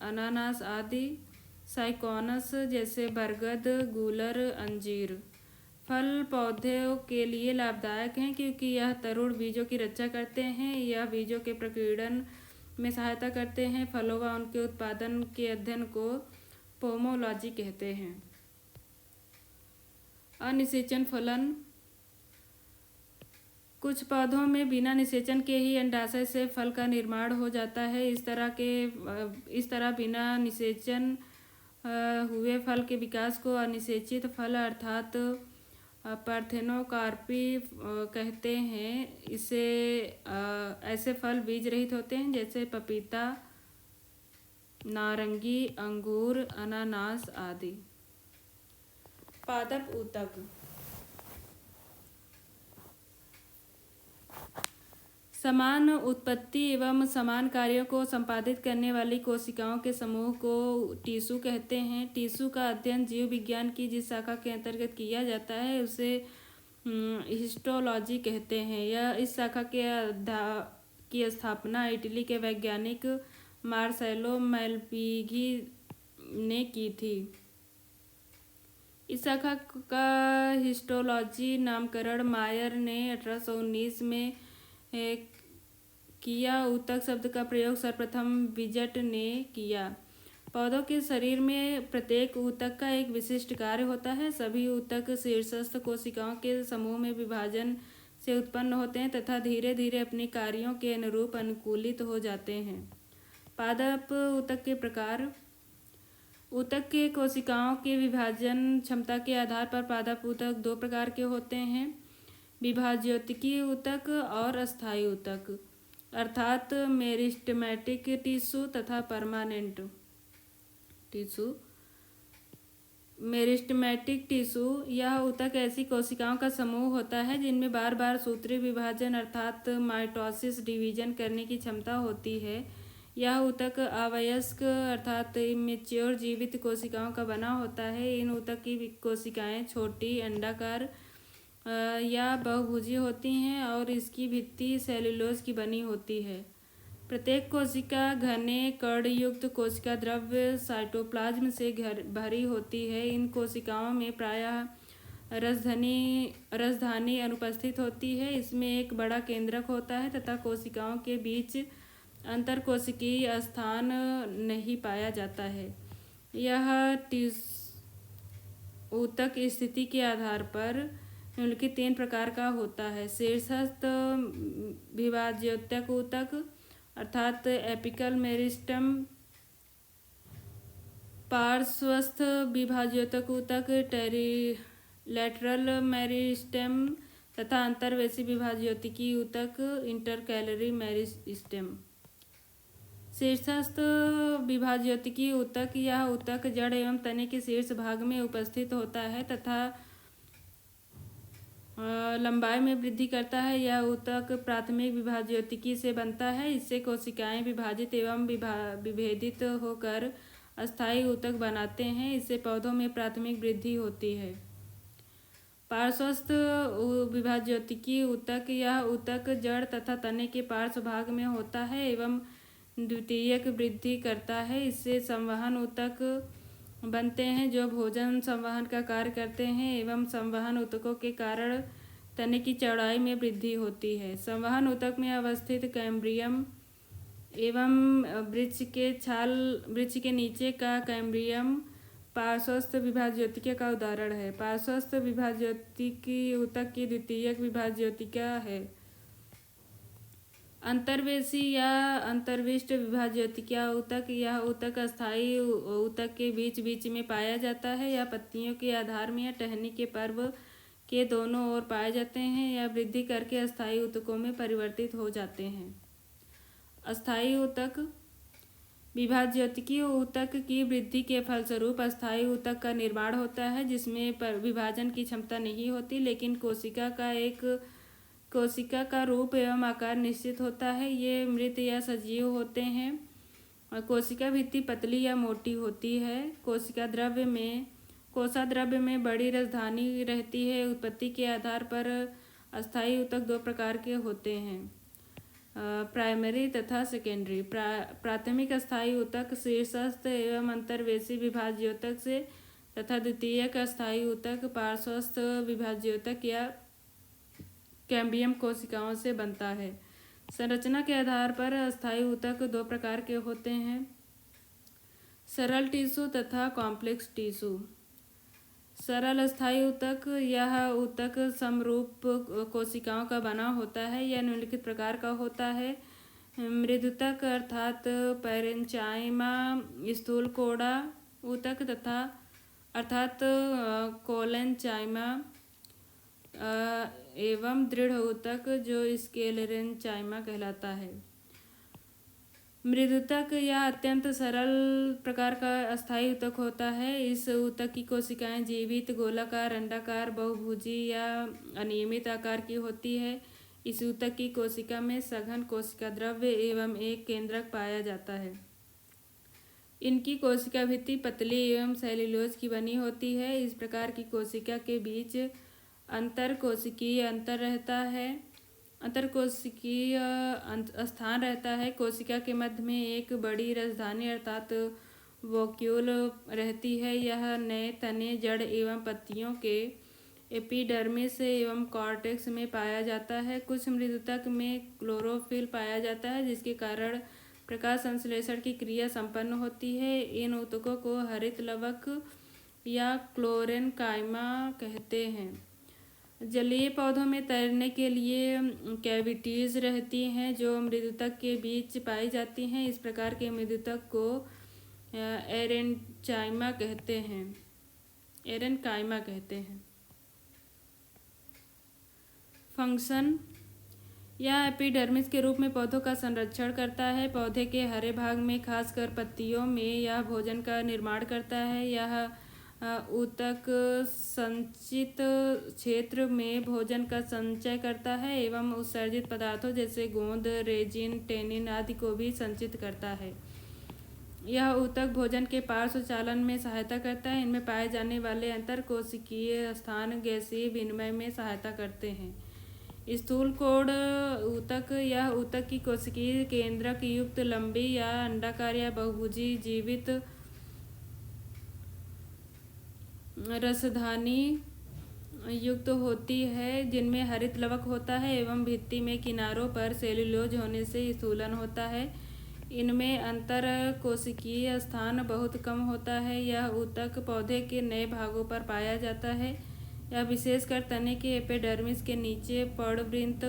अनानास आदि। साइकोनस जैसे बरगद, गूलर, अंजीर। फल पौधों के लिए लाभदायक हैं क्योंकि यह तरुण बीजों की रक्षा करते हैं। यह बीजों के प्रकीर्णन में सहायता करते हैं। फलों व उनके उत्पादन के अध्ययन को पोमोलॉजी कहते हैं। अनिषेचन फलन। कुछ पौधों में बिना निषेचन के ही अंडाशय से फल का निर्माण हो जाता है। इस तरह बिना निषेचन हुए फल के विकास को अनिषेचित फल अर्थात पार्थेनोकार्पी कहते हैं। ऐसे फल बीज रहित होते हैं जैसे पपीता, नारंगी, अंगूर, अनानास आदि। पादप ऊतक। समान उत्पत्ति एवं समान कार्यों को संपादित करने वाली कोशिकाओं के समूह को टिश्यू कहते हैं। टिश्यू का अध्ययन जीव विज्ञान की जिस शाखा के अंतर्गत किया जाता है उसे हिस्टोलॉजी कहते हैं। इस शाखा की स्थापना इटली के वैज्ञानिक मार्सेलो मालपिघी ने की थी। इस शाखा का हिस्टोलॉजी नामकरण मायर ने 1819 में किया। ऊतक शब्द का प्रयोग सर्वप्रथम विजट ने किया। पौधों के शरीर में प्रत्येक ऊतक का एक विशिष्ट कार्य होता है। सभी ऊतक शीर्षस्थ कोशिकाओं के समूह में विभाजन से उत्पन्न होते हैं तथा धीरे धीरे अपने कार्यों के अनुरूप अनुकूलित हो जाते हैं। पादप ऊतक के प्रकार। ऊतक के कोशिकाओं के विभाजन क्षमता के आधार पर पादप ऊतक दो प्रकार के होते हैं, विभाज्योतिकीय ऊतक और अस्थायी ऊतक, अर्थात मेरिस्टेमेटिक टिश्यू तथा परमानेंट टिश्यू। मेरिस्टेमेटिक टिश्यू यह ऊतक ऐसी कोशिकाओं का समूह होता है जिनमें बार बार सूत्रीय विभाजन अर्थात माइटोसिस डिवीजन करने की क्षमता होती है। यह ऊतक अवयस्क अर्थात इमेच्योर जीवित कोशिकाओं का बना होता है। इन ऊतक की कोशिकाएं छोटी, अंडाकार या बहुभुजी होती हैं और इसकी भित्ति सेलुलोज की बनी होती है। प्रत्येक कोशिका घने कणयुक्त कोशिका द्रव्य साइटोप्लाज्म से भरी होती है। इन कोशिकाओं में प्रायः रसधानी अनुपस्थित होती है। इसमें एक बड़ा केंद्रक होता है तथा कोशिकाओं के बीच अंतरकोशिकीय स्थान नहीं पाया जाता है। यह ऊतक स्थिति के आधार पर निम्नलिखित 3 प्रकार का होता है। शीर्षस्थ विभाज्योतक ऊतक अर्थात एपिकल मेरिस्टम, पार्श्वस्थ विभाज्योतक ऊतक लैटरल मेरिस्टेम तथा अंतर्वेशी विभाज्योतिकीय ऊतक इंटरकैलरी मेरिस्टेम। शीर्षस्थ विभाज्योतिकीय ऊतक यह ऊतक जड़ एवं तने के शीर्ष भाग में उपस्थित होता है तथा लंबाई में वृद्धि करता है। यह ऊतक प्राथमिक विभाज्योतिकी से बनता है। इससे कोशिकाएं विभाजित एवं विभेदित होकर अस्थायी ऊतक बनाते हैं। इससे पौधों में प्राथमिक वृद्धि होती है। पार्श्वस्थ विभाज्योतिकीय ऊतक यह ऊतक जड़ तथा तने के पार्श्व भाग में होता है एवं द्वितीयक वृद्धि करता है। इससे संवहन ऊतक बनते हैं जो भोजन संवहन का कार्य करते हैं एवं संवहन ऊतकों के कारण तने की चौड़ाई में वृद्धि होती है। संवहन ऊतक में अवस्थित कैम्ब्रियम एवं वृक्ष के नीचे का कैम्ब्रियम पार्श्वस्थ विभाज्योतिका का उदाहरण है। पार्श्वस्थ विभाज्योतिकी ऊतक की द्वितीयक विभाज्योतिका है। अंतर्वेशी या अंतर्विष्ट विभाज्योतिकीय ऊतक यह ऊतक अस्थायी ऊतक के बीच बीच में पाया जाता है। यह पत्तियों के आधार में या टहनी के पर्व के दोनों ओर पाए जाते हैं। यह वृद्धि करके अस्थायी ऊतकों में परिवर्तित हो जाते हैं। अस्थायी ऊतक विभाज्योतिकीय ऊतक की वृद्धि के फलस्वरूप अस्थायी ऊतक का निर्माण होता है जिसमें विभाजन की क्षमता नहीं होती, लेकिन कोशिका का रूप एवं आकार निश्चित होता है। ये मृत या सजीव होते हैं और कोशिका भित्ति पतली या मोटी होती है। कोशाद्रव्य में बड़ी रसधानी रहती है। उत्पत्ति के आधार पर अस्थायी ऊतक 2 प्रकार के होते हैं, प्राइमरी तथा सेकेंडरी। प्राथमिक अस्थायी ऊतक शीर्षस्थ एवं अंतर्वेशी विभाज्योतक से तथा द्वितीयक अस्थायी ऊतक पार्श्वस्थ विभाज्योतक या कैम्बियम कोशिकाओं से बनता है। संरचना के आधार पर अस्थायी ऊतक 2 प्रकार के होते हैं, सरल टिश्यू तथा कॉम्प्लेक्स टिश्यू। सरल अस्थायी ऊतक यह ऊतक समरूप कोशिकाओं का बना होता है। यह निम्नलिखित प्रकार का होता है, मृदुतक अर्थात पैरेंचाइमा, स्थूल कोड़ा ऊतक तथा अर्थात कोलेंचाइमा एवं दृढ़ ऊतक जो स्क्लेरेंचाइमा कहलाता है। मृदुतक यह अत्यंत सरल प्रकार का अस्थायी ऊतक होता है। इस ऊतक की कोशिकाएं जीवित, गोलाकार, अंडाकार, बहुभुजी या अनियमित आकार की होती है। इस ऊतक की कोशिका में सघन कोशिका द्रव्य एवं एक केंद्रक पाया जाता है। इनकी कोशिका भित्ति पतली एवं सेल्यूलोज की बनी होती है। इस प्रकार की कोशिका के बीच अंतरकोशिकीय अंतर रहता है, अंतरकोशिकीय स्थान रहता है। कोशिका के मध्य में एक बड़ी रसधानी अर्थात वोक्यूल रहती है। यह नए तने, जड़ एवं पत्तियों के एपिडर्मिस एवं कॉर्टेक्स में पाया जाता है। कुछ मृदुतक में क्लोरोफिल पाया जाता है जिसके कारण प्रकाश संश्लेषण की क्रिया संपन्न होती है। इन ऊतकों को हरित लवक या क्लोरेनकाइमा कहते हैं। जलीय पौधों में तैरने के लिए कैविटीज रहती हैं जो मृदुतक के बीच पाई जाती हैं। इस प्रकार के मृदुतक को एरेनकाइमा कहते हैं। फंक्शन, यह एपिडर्मिस के रूप में पौधों का संरक्षण करता है। पौधे के हरे भाग में, खासकर पत्तियों में, यह भोजन का निर्माण करता है। यह ऊतक संचित क्षेत्र में भोजन का संचय करता है एवं उत्सर्जित पदार्थों जैसे गोंद, रेजिन, टेनिन आदि को भी संचित करता है। यह ऊतक भोजन के पार्श्व चालन में सहायता करता है। इनमें पाए जाने वाले अंतरकोशिकीय स्थान गैसीय विनिमय में सहायता करते हैं। स्थूल कोण ऊतक, यह ऊतक की कोशिकीय केंद्रक युक्त लंबी या अंडाकार या बहुभुजी जीवित रसधानी युक्त होती है जिनमें हरित लवक होता है एवं भित्ति में किनारों पर सेल्यूलोज होने से स्थूलन होता है। इनमें अंतर कोशिकीय स्थान बहुत कम होता है। यह ऊतक पौधे के नए भागों पर पाया जाता है। यह विशेषकर तने के एपिडर्मिस के नीचे पर्णवृंत,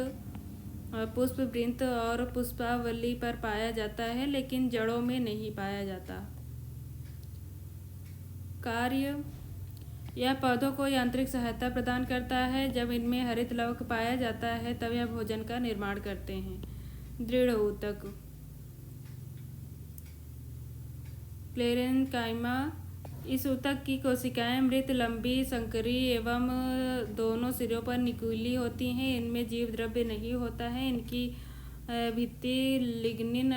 पुष्पवृंत और पुष्पावली पर पाया जाता है, लेकिन जड़ों में नहीं पाया जाता। कार्य, यह पौधों को यांत्रिक सहायता प्रदान करता है। जब इनमें हरित लवक पाया जाता है तब यह भोजन का निर्माण करते हैं। दृढ़ ऊतक, प्लेरेनकाइमा, इस ऊतक की कोशिकाएं मृत, लंबी, संकरी एवं दोनों सिरों पर नुकीली होती हैं। इनमें जीव द्रव्य नहीं होता है। इनकी भित्ति लिग्निन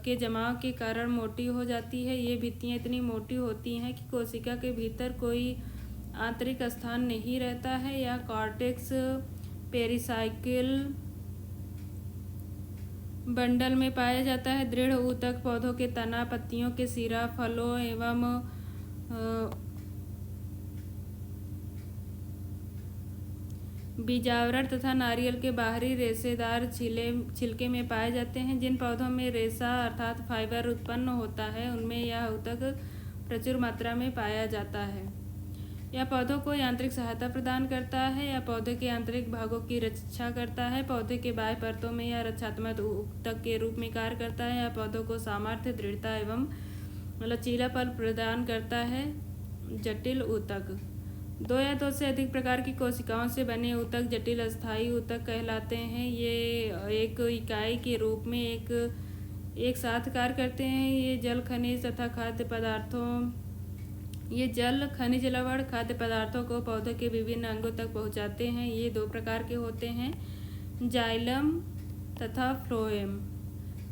के जमाव के कारण मोटी हो जाती है। ये भित्तियां इतनी मोटी होती हैं कि कोशिका के भीतर कोई आंतरिक स्थान नहीं रहता है। यह कॉर्टेक्स पेरिसाइकिल बंडल में पाया जाता है। दृढ़ ऊतक पौधों के तना, पत्तियों के सिरा, फलों एवं बीजावरण तथा नारियल के बाहरी रेशेदार छिलके में पाए जाते हैं। जिन पौधों में रेशा अर्थात फाइबर उत्पन्न होता है उनमें यह ऊतक प्रचुर मात्रा में पाया जाता है। यह पौधों को यांत्रिक सहायता प्रदान करता है। यह पौधे के आंतरिक भागों की रक्षा करता है। पौधे के बाह्य परतों में यह रक्षात्मक ऊतक के रूप में कार्य करता है। यह पौधों को सामर्थ्य, दृढ़ता एवं लचीलापन प्रदान करता है। जटिल ऊतक, दो या दो से अधिक प्रकार की कोशिकाओं से बने ऊतक जटिल अस्थायी ऊतक कहलाते हैं। ये एक इकाई के रूप में एक साथ कार्य करते हैं। ये जल, खनिज, लवण, खाद्य पदार्थों को पौधे के विभिन्न अंगों तक पहुंचाते हैं। ये दो प्रकार के होते हैं, जाइलम तथा फ्लोएम।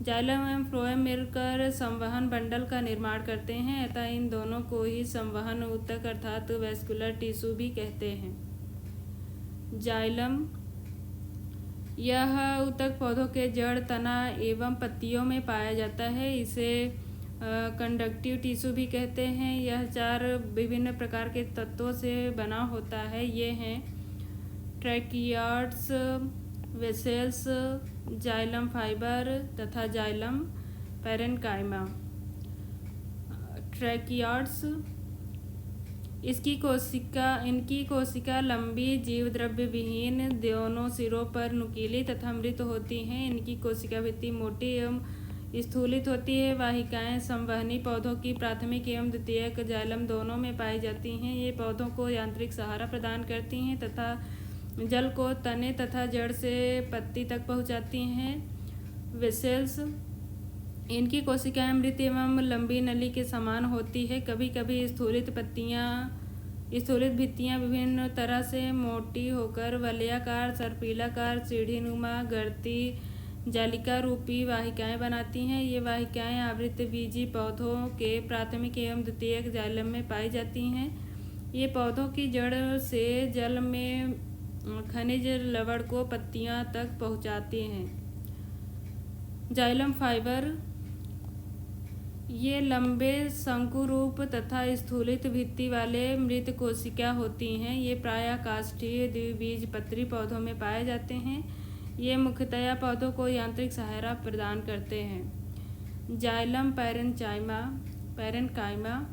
जाइलम एवं फ्लोएम मिलकर संवहन बंडल का निर्माण करते हैं, अतः इन दोनों को ही संवहन ऊतक अर्थात वैस्कुलर टिश्यू भी कहते हैं। जाइलम, यह ऊतक पौधों के जड़, तना एवं पत्तियों में पाया जाता है। इसे कंडक्टिव टिश्यू भी कहते हैं। यह 4 विभिन्न प्रकार के तत्वों से बना होता है। ये हैं ट्रैकियार्ड्स, वेसेल्स, जाइलम फाइबर तथा जाइलम पैरेन्काइमा। ट्रैकियार्ड्स, इनकी कोशिका लंबी, जीव द्रव्य विहीन, दोनों सिरों पर नुकीली तथा मृत होती हैं। इनकी कोशिका भित्ति मोटी एवं स्थूलित होती है। वाहिकाएं संवहनी पौधों की प्राथमिक एवं द्वितीयक जाइलम दोनों में पाई जाती हैं। ये पौधों को यांत्रिक सहारा प्रदान करती हैं तथा जल को तने तथा जड़ से पत्ती तक पहुंचाती हैं। वेसेल्स, इनकी कोशिकाएं मृत एवं लंबी नली के समान होती है। कभी कभी स्थूलित भित्तियां विभिन्न तरह से मोटी होकर वलयाकार, सर्पिलाकार, सीढ़ीनुमा, गर्ती, जालिका रूपी वाहिकाएं बनाती हैं। ये वाहिकाएं आवृतबीजी पौधों के प्राथमिक एवं द्वितीयक जाइलम में पाई जाती हैं। ये पौधों की जड़ से जल में खनिज लवण को पत्तियां तक पहुंचाती हैं। जाइलम फाइबर, ये लंबे, शंकुरूप तथा स्थूलित भित्ति वाले मृत कोशिका होती हैं। ये प्रायः काष्ठीय द्विबीजपत्री पौधों में पाए जाते हैं। ये मुख्यतया पौधों को यांत्रिक सहारा प्रदान करते हैं। Xylem parenchyma.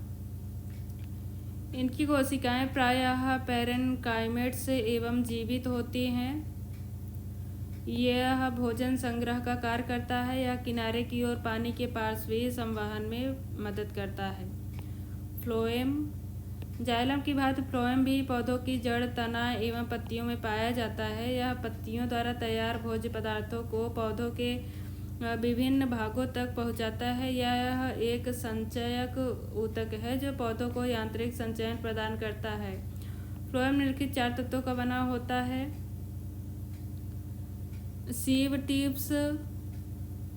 इनकी कोशिकाएं प्रायः पैरेन्काइमेट्स एवं जीवित होती हैं। यह भोजन संग्रह का कार्य करता है या किनारे की ओर पानी के पार्श्वीय संवहन में मदद करता है। फ्लोएम। जाइलम की भांति फ्लोएम भी पौधों की जड़, तना एवं पत्तियों में पाया जाता है। यह पत्तियों द्वारा तैयार भोज्य पदार्थों को पौधों के विभिन्न भागों तक पहुंचाता है। यह एक संचयक ऊतक है जो पौधों को यांत्रिक संचयन प्रदान करता है। फ्लोएम निम्नलिखित 4 तत्वों का बना होता है: sieve tubes,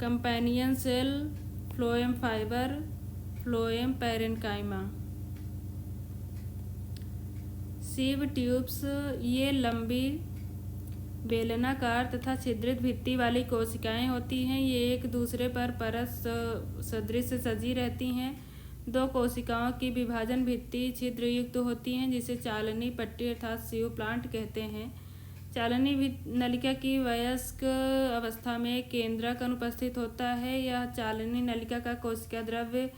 companion cell, phloem fibre, phloem parenchyma. Sieve tubes ये लंबी बेलनाकार तथा छिद्रित भित्ति वाली कोशिकाएं होती हैं। ये एक दूसरे पर परत सदृश सजी रहती हैं। 2 कोशिकाओं की विभाजन भित्ति छिद्र युक्त होती हैं जिसे चालनी पट्टी अर्थात सीव प्लांट कहते हैं। चालनी नलिका की वयस्क अवस्था में केंद्रक अनुपस्थित होता है। यह चालनी नलिका का कोशिका द्रव्य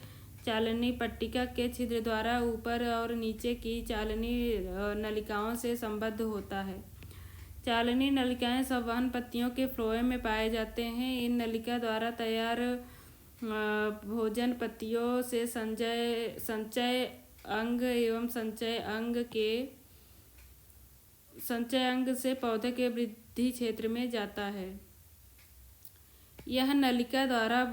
चालनी पट्टिका के छिद्र द्वारा ऊपर और नीचे की चालनी नलिकाओं से संबद्ध होता है। चालनी नलिकाएं संवहन पत्तियों के फ्लोएम में पाए जाते हैं। इन नलिका द्वारा तैयार भोजन पत्तियों से संचय अंग एवं संचय अंग से पौधे के वृद्धि क्षेत्र में जाता है। यह नलिका द्वारा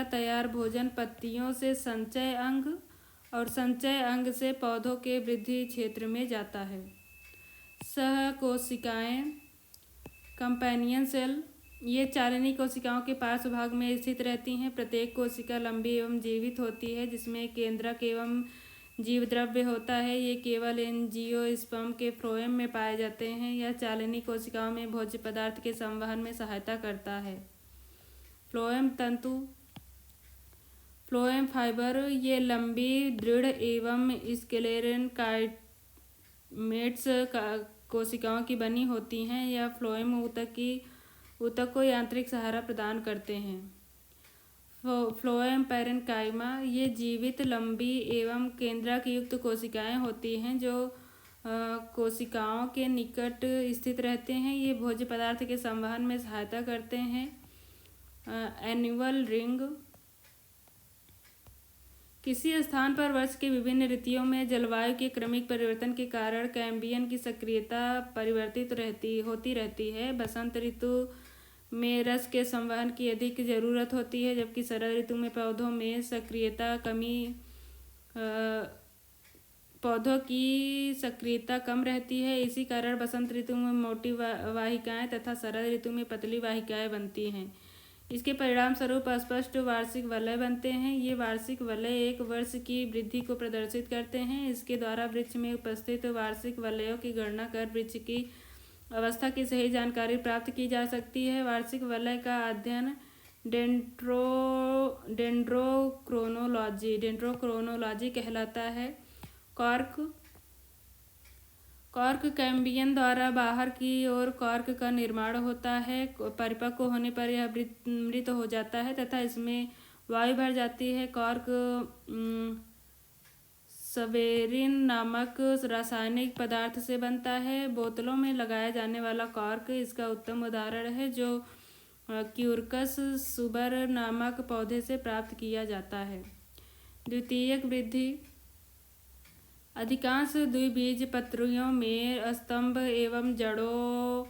तैयार भोजन पत्तियों से संचय अंग और संचय अंग से पौधों के वृद्धि क्षेत्र में जाता है। सहकोशिकाएं, कंपेनियन सेल, ये चालनी कोशिकाओं के पार्श्व भाग में स्थित रहती हैं। प्रत्येक कोशिका लंबी एवं जीवित होती है जिसमें केंद्रक एवं जीव द्रव्य होता है। ये केवल एंजियोस्पर्म के फ्लोएम में पाए जाते हैं। यह चालनी कोशिकाओं में भोज्य पदार्थ के संवहन में सहायता करता है। फ्लोएम तंतु, फ्लोएम फाइबर, ये लंबी, दृढ़ एवं स्क्लेरेन्काइमेट्स कोशिकाओं की बनी होती हैं। यह फ्लोएम ऊतक को यांत्रिक सहारा प्रदान करते हैं। फ्लोएम पैरेन्काइमा, ये जीवित, लंबी एवं केंद्रक युक्त कोशिकाएं होती हैं जो कोशिकाओं के निकट स्थित रहते हैं। ये भोज्य पदार्थ के संवहन में सहायता करते हैं। एनुअल रिंग, किसी स्थान पर वर्ष के विभिन्न ऋतुओं में जलवायु के क्रमिक परिवर्तन के कारण कैम्बियम की सक्रियता परिवर्तित होती रहती है। बसंत ऋतु में रस के संवहन की अधिक जरूरत होती है जबकि शरद ऋतु में पौधों की सक्रियता कम रहती है। इसी कारण बसंत ऋतु में मोटी वाहिकाएं तथा शरद ऋतु में पतली वाहिकाएं बनती हैं। इसके परिणाम स्वरूप अस्पष्ट वार्षिक वलय बनते हैं। ये वार्षिक वलय एक वर्ष की वृद्धि को प्रदर्शित करते हैं। इसके द्वारा वृक्ष में उपस्थित वार्षिक वलयों की गणना कर वृक्ष की अवस्था की सही जानकारी प्राप्त की जा सकती है। वार्षिक वलय का अध्ययन डेंड्रोक्रोनोलॉजी कहलाता है। कॉर्क कैम्बियम द्वारा बाहर की ओर कॉर्क का निर्माण होता है। परिपक्व होने पर यह मृत हो जाता है तथा इसमें वायु भर जाती है। कॉर्क सवेरिन नामक रासायनिक पदार्थ से बनता है। बोतलों में लगाया जाने वाला कॉर्क इसका उत्तम उदाहरण है जो क्यूरकस सुबर नामक पौधे से प्राप्त किया जाता है। द्वितीयक वृद्धि, अधिकांश द्विबीजपत्रियों में स्तंभ एवं जड़ों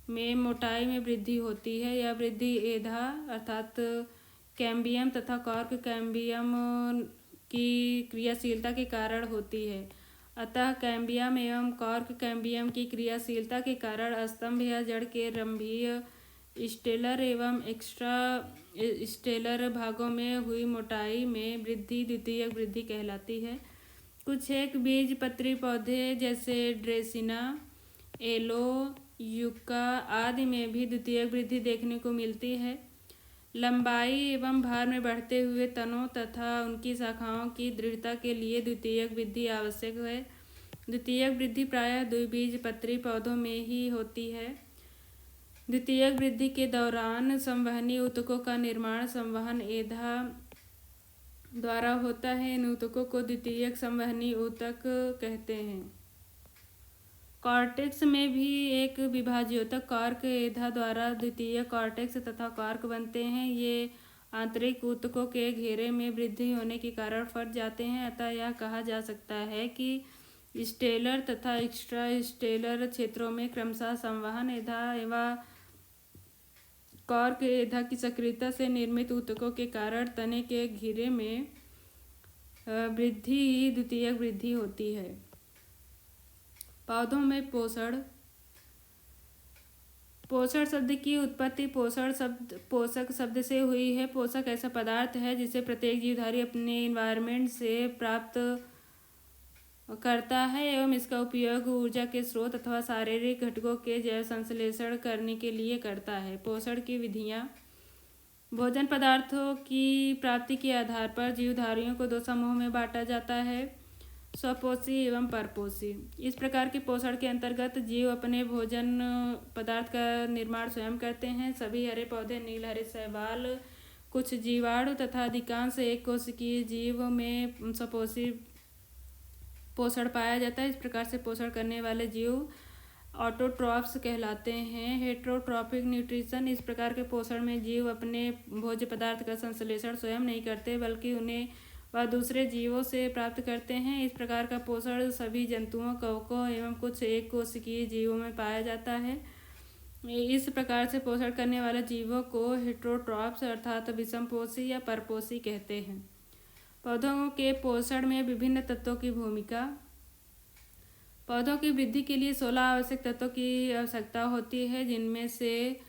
में मोटाई में वृद्धि होती है। यह वृद्धि एधा अर्थात कैम्बियम तथा कॉर्क कैम्बियम की क्रियाशीलता के कारण होती है। अतः कैम्बियम एवं कॉर्क कैम्बियम की क्रियाशीलता के कारण स्तंभ या जड़ के रंभीय, स्टेलर एवं एक्स्ट्रा स्टेलर भागों में हुई मोटाई में वृद्धि द्वितीयक वृद्धि कहलाती है। कुछ एक बीजपत्री पौधे जैसे ड्रेसिना, एलो, यूका आदि में भी द्वितीयक वृद्धि देखने को मिलती है। लंबाई एवं भार में बढ़ते हुए तनों तथा उनकी शाखाओं की दृढ़ता के लिए द्वितीयक वृद्धि आवश्यक है। द्वितीयक वृद्धि प्रायः द्विबीजपत्री पौधों में ही होती है। द्वितीयक वृद्धि के दौरान संवहनी ऊतकों का निर्माण संवहन एधा द्वारा होता है। इन ऊतकों को द्वितीयक संवहनी ऊतक कहते हैं। कॉर्टेक्स में भी एक विभाज्योतक कॉर्क एधा द्वारा द्वितीयक कॉर्टेक्स तथा कॉर्क बनते हैं। ये आंतरिक ऊतकों के घेरे में वृद्धि होने के कारण फट जाते हैं। अतः यह कहा जा सकता है कि स्टेलर तथा एक्स्ट्रा स्टेलर क्षेत्रों में क्रमशः संवहन एधा एवं कॉर्क एधा की सक्रियता से निर्मित ऊतकों के कारण तने के घेरे में वृद्धि ही द्वितीयक वृद्धि होती है। पौधों में पोषण। पोषण शब्द की उत्पत्ति पोषक शब्द से हुई है। पोषक ऐसा पदार्थ है जिसे प्रत्येक जीवधारी अपने इन्वायरमेंट से प्राप्त करता है एवं इसका उपयोग ऊर्जा के स्रोत अथवा शारीरिक घटकों के जैव संश्लेषण करने के लिए करता है। पोषण की विधियाँ। भोजन पदार्थों की प्राप्ति के आधार पर जीवधारियों को दो समूह में बांटा जाता है, स्वपोषी एवं परपोषी। इस प्रकार के पोषण के अंतर्गत जीव अपने भोजन पदार्थ का निर्माण स्वयं करते हैं। सभी हरे पौधे, नील हरे शैवाल, कुछ जीवाणु तथा अधिकांश एक कोशिकीय जीव में स्वपोषी पोषण पाया जाता है। इस प्रकार से पोषण करने वाले जीव ऑटोट्रॉफ्स कहलाते हैं। Heterotrophic nutrition. इस प्रकार के पोषण में जीव अपने भोज्य पदार्थ का संश्लेषण स्वयं नहीं करते बल्कि उन्हें वह दूसरे जीवों से प्राप्त करते हैं। इस प्रकार का पोषण सभी जंतुओं, कवकों एवं कुछ एक कोशिकीय जीवों में पाया जाता है। इस प्रकार से पोषण करने वाले जीवों को हेटेरोट्रॉफ्स अर्थात विषमपोषी या परपोषी कहते हैं। पौधों के पोषण में विभिन्न तत्वों की भूमिका। पौधों की वृद्धि के लिए 16 आवश्यक तत्वों की आवश्यकता होती है, जिनमें से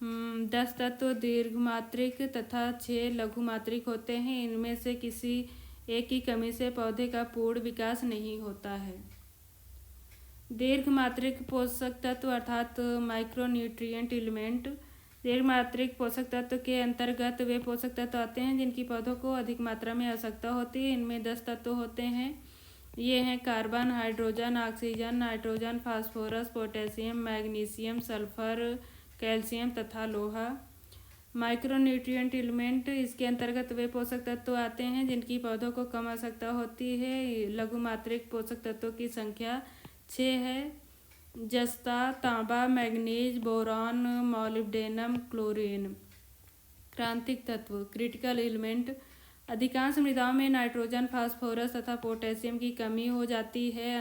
10 तत्व दीर्घमात्रिक तथा 6 लघुमात्रिक होते हैं। इनमें से किसी एक की कमी से पौधे का पूर्ण विकास नहीं होता है। दीर्घमात्रिक पोषक तत्व अर्थात माइक्रोन्यूट्रिएंट एलिमेंट। दीर्घमात्रिक पोषक तत्व के अंतर्गत वे पोषक तत्व आते हैं जिनकी पौधों को अधिक मात्रा में आवश्यकता होती है। इनमें 10 तत्व होते हैं। ये हैं carbon, hydrogen, oxygen, nitrogen, phosphorus, potassium, magnesium, sulphur, calcium तथा लोहा। माइक्रोन्यूट्रिएंट एलिमेंट, इसके अंतर्गत वे पोषक तत्व आते हैं जिनकी पौधों को कम आवश्यकता होती है। लघुमात्रिक पोषक तत्वों की संख्या 6 है। जस्ता, तांबा, मैग्नीज, बोरॉन, मॉलिब्डेनम, क्लोरीन। क्रांतिक तत्व क्रिटिकल एलिमेंट। अधिकांश मृदाओं में नाइट्रोजन, फास्फोरस तथा पोटेशियम की कमी हो जाती है।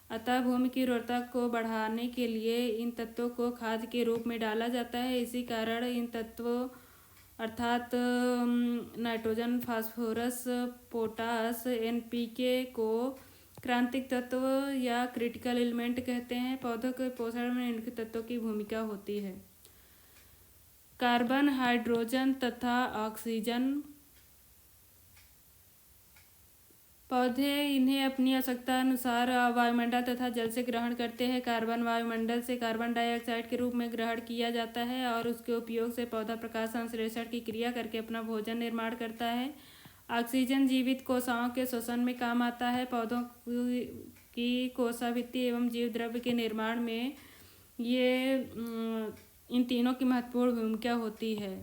अतः भूमि की उर्वरता को बढ़ाने के लिए इन तत्वों को खाद के रूप में डाला जाता है। इसी कारण इन तत्वों अर्थात नाइट्रोजन, फास्फोरस, पोटास, एनपीके को क्रांतिक तत्व या क्रिटिकल एलिमेंट कहते हैं। पौधों के पोषण में इन तत्वों की भूमिका होती है। कार्बन, हाइड्रोजन तथा ऑक्सीजन। पौधे इन्हें अपनी आवश्यकता अनुसार वायुमंडल तथा जल से ग्रहण करते हैं। कार्बन वायुमंडल से कार्बन डाइऑक्साइड के रूप में ग्रहण किया जाता है और उसके उपयोग से पौधा प्रकाश संश्लेषण की क्रिया करके अपना भोजन निर्माण करता है। ऑक्सीजन जीवित कोशिकाओं के श्वसन में काम आता है। पौधों की कोशाभित्ति एवं जीव द्रव्य के निर्माण में ये इन तीनों की महत्वपूर्ण भूमिका होती है।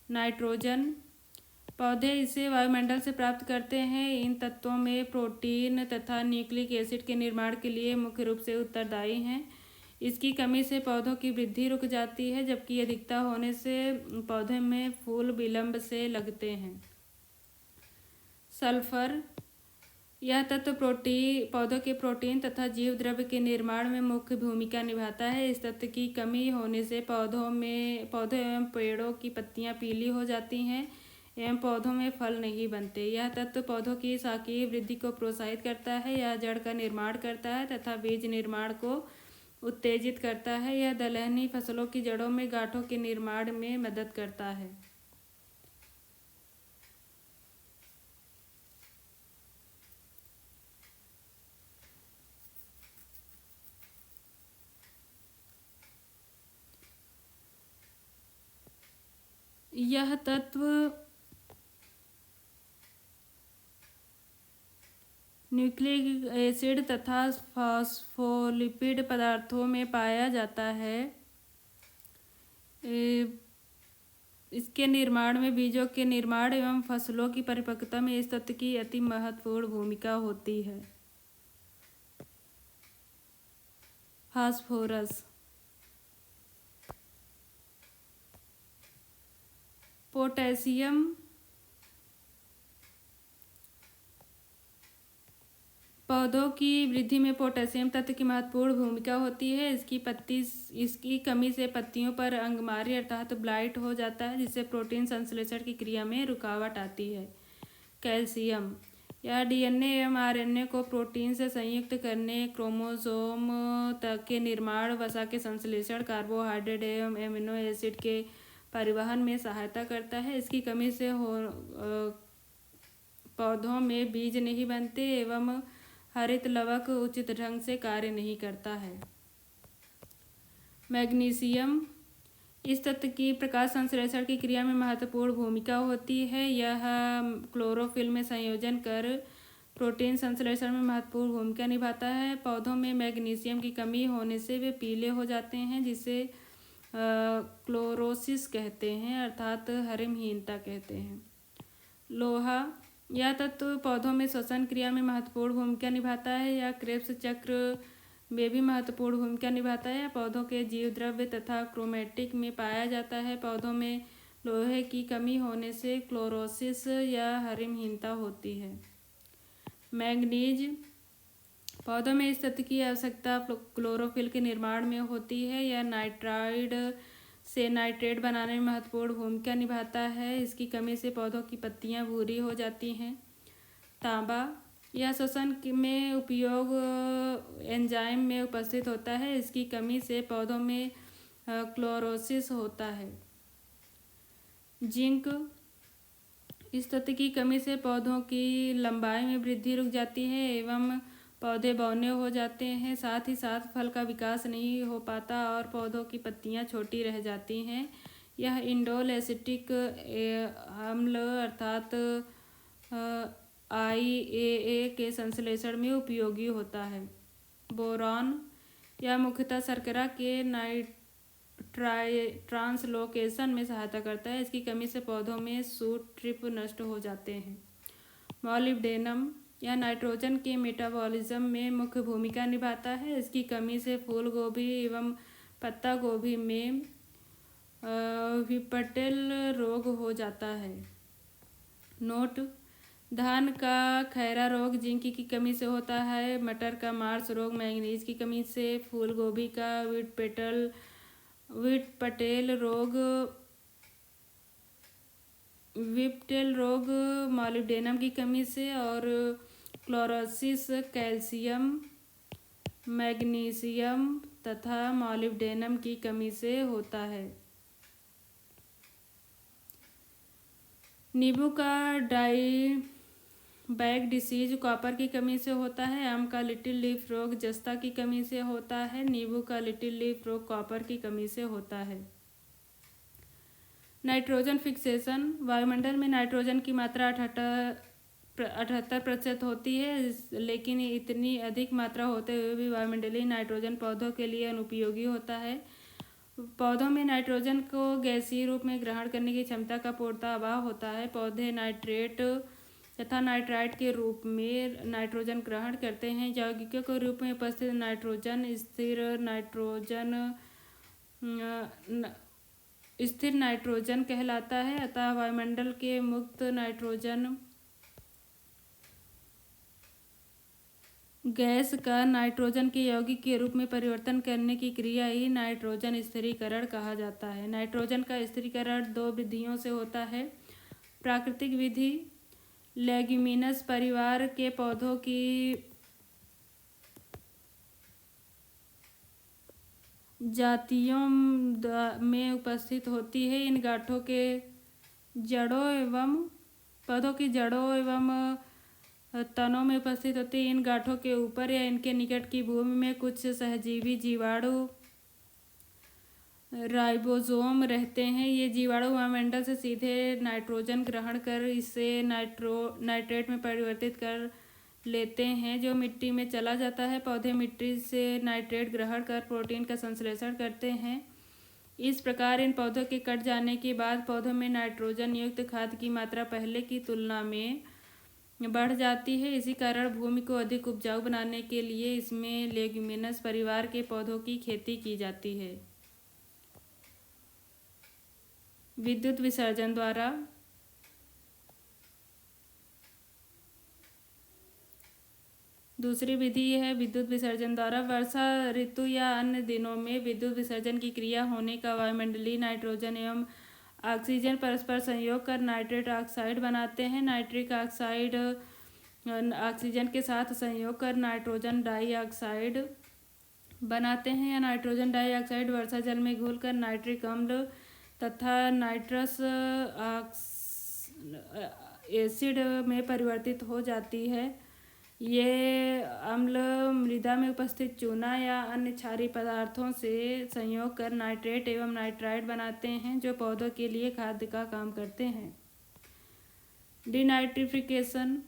नाइट्रोजन, पौधे इसे वायुमंडल से प्राप्त करते हैं। इन तत्वों में प्रोटीन तथा न्यूक्लिक एसिड के निर्माण के लिए मुख्य रूप से उत्तरदायी हैं। इसकी कमी से पौधों की वृद्धि रुक जाती है, जबकि अधिकता होने से पौधे में फूल विलंब से लगते हैं। सल्फर, यह तत्व पौधों के प्रोटीन तथा जीव द्रव्य के निर्माण में मुख्य भूमिका निभाता है। इस तत्व की कमी होने से पौधों एवं पेड़ों की पत्तियां पीली हो जाती हैं एवं पौधों में फल नहीं बनते। यह तत्व पौधों की शाकीय वृद्धि को प्रोत्साहित करता है। यह जड़ का निर्माण करता है तथा बीज निर्माण को उत्तेजित करता है। यह दलहनी फसलों की जड़ों में गांठों के निर्माण में मदद करता है। यह तत्व न्यूक्लिक एसिड तथा फॉस्फोलिपिड पदार्थों में पाया जाता है। इसके निर्माण में बीजों के निर्माण एवं फसलों की परिपक्वता में इस तत्व की अति महत्वपूर्ण भूमिका होती है। फास्फोरस। पोटेशियम पौधों की वृद्धि में पोटेशियम तत्व की महत्वपूर्ण भूमिका होती है। इसकी कमी से पत्तियों पर अंगमारी अर्थात ब्लाइट हो जाता है, जिससे प्रोटीन संश्लेषण की क्रिया में रुकावट आती है। कैल्शियम। यह डीएनए एवं आरएनए को प्रोटीन से संयुक्त करने, क्रोमोसोम के निर्माण, वसा के संश्लेषण, कार्बोहाइड्रेट एवं एमिनो एसिड के परिवहन में सहायता करता है। इसकी कमी से पौधों में बीज नहीं बनते एवं हरित लवक उचित ढंग से कार्य नहीं करता है। मैग्नीशियम। इस तत्व की प्रकाश संश्लेषण की क्रिया में महत्वपूर्ण भूमिका होती है। यह क्लोरोफिल में संयोजन कर प्रोटीन संश्लेषण में महत्वपूर्ण भूमिका निभाता है। पौधों में मैग्नीशियम की कमी होने से वे पीले हो जाते हैं, जिसे क्लोरोसिस कहते हैं अर्थात हरिमहीनता कहते हैं। लोहा। यह तत्व पौधों में श्वसन क्रिया में महत्वपूर्ण भूमिका निभाता है। यह क्रेब्स चक्र में भी महत्वपूर्ण भूमिका निभाता है। पौधों के जीव द्रव्य तथा क्रोमैटिक में पाया जाता है। पौधों में लोहे की कमी होने से क्लोरोसिस या हरिमहीनता होती है। मैंगनीज। पौधों में इस तत्व की आवश्यकता क्लोरोफिल के निर्माण में होती है। यह नाइट्राइड से नाइट्रेट बनाने में महत्वपूर्ण भूमिका निभाता है। इसकी कमी से पौधों की पत्तियां भूरी हो जाती हैं। तांबा। यह श्वसन में उपयोग एंजाइम में उपस्थित होता है। इसकी कमी से पौधों में क्लोरोसिस होता है। जिंक। इस तत्व की कमी से पौधों की लंबाई में वृद्धि रुक जाती है एवं पौधे बौने हो जाते हैं। साथ ही साथ फल का विकास नहीं हो पाता और पौधों की पत्तियां छोटी रह जाती हैं। यह इंडोल एसिटिक अम्ल अर्थात IAA के संश्लेषण में उपयोगी होता है। बोरॉन। यह मुख्यतः शर्करा के ट्रांसलोकेशन में सहायता करता है। इसकी कमी से पौधों में शूट ट्रिप नष्ट हो जाते हैं। मॉलिब्डेनम। यह नाइट्रोजन के मेटाबॉलिज्म में मुख्य भूमिका निभाता है। इसकी कमी से फूल गोभी एवं पत्ता गोभी में व्हिप्पटेल रोग हो जाता है। नोट। धान का खैरा रोग जिंक की कमी से होता है। मटर का मार्च रोग मैंगनीज की कमी से। फूल गोभी का व्हिप्पटेल रोग मॉलिब्डेनम की कमी से और क्लोरोसिस कैल्शियम, मैग्नीशियम तथा मॉलिब्डेनम की कमी से होता है। नींबू का बैग डिसीज कॉपर की कमी से होता है। आम का लिटिल लीफ रोग जस्ता की कमी से होता है। नींबू का लिटिल लीफ रोग कॉपर की कमी से होता है। Nitrogen fixation. वायुमंडल में नाइट्रोजन की मात्रा 78% होती है, लेकिन इतनी अधिक मात्रा होते हुए भी वायुमंडलीय नाइट्रोजन पौधों के लिए अनुपयोगी होता है। पौधों में नाइट्रोजन को गैसीय रूप में ग्रहण करने की क्षमता का पूर्णतः अभाव होता है। पौधे नाइट्रेट तथा नाइट्राइट के रूप में नाइट्रोजन ग्रहण करते हैं। यौगिकों के रूप में उपस्थित नाइट्रोजन स्थिर नाइट्रोजन कहलाता है। अतः वायुमंडल के मुक्त नाइट्रोजन गैस का नाइट्रोजन के यौगिक के रूप में परिवर्तन करने की क्रिया ही नाइट्रोजन स्थिरीकरण कहा जाता है। नाइट्रोजन का स्थिरीकरण 2 विधियों से होता है। प्राकृतिक विधि। लेग्यूमिनस परिवार के पौधों की जातियों में उपस्थित होती है। इन गांठों के पौधों की जड़ों एवं तनों में उपस्थित होती है। इन गांठों के ऊपर या इनके निकट की भूमि में कुछ सहजीवी जीवाणु राइबोसोम रहते हैं। ये जीवाणु वायुमंडल से सीधे नाइट्रोजन ग्रहण कर इसे नाइट्रेट में परिवर्तित कर लेते हैं, जो मिट्टी में चला जाता है। पौधे मिट्टी से नाइट्रेट ग्रहण कर प्रोटीन का संश्लेषण करते हैं। इस प्रकार इन पौधों के कट जाने के बाद पौधों में नाइट्रोजन युक्त खाद की मात्रा पहले की तुलना में बढ़ जाती है। इसी कारण भूमि को अधिक उपजाऊ बनाने के लिए इसमें लेग्यूमिनस परिवार के पौधों की खेती की जाती है। विद्युत विसर्जन द्वारा दूसरी विधि यह है विद्युत विसर्जन द्वारा वर्षा ऋतु या अन्य दिनों में विद्युत विसर्जन की क्रिया होने का वायुमंडलीय नाइट्रोजन एवं ऑक्सीजन परस्पर संयोग कर नाइट्रेट ऑक्साइड बनाते हैं। नाइट्रिक ऑक्साइड ऑक्सीजन के साथ संयोग कर नाइट्रोजन डाइऑक्साइड बनाते हैं या नाइट्रोजन डाइऑक्साइड वर्षा जल में घुलकर नाइट्रिक अम्ल तथा नाइट्रस एसिड में परिवर्तित हो जाती है। ये अम्ल मृदा में उपस्थित चूना या अन्य क्षारीय पदार्थों से संयोग कर नाइट्रेट एवं नाइट्राइट बनाते हैं जो पौधों के लिए खाद्य का काम करते हैं। डिनाइट्रिफिकेशन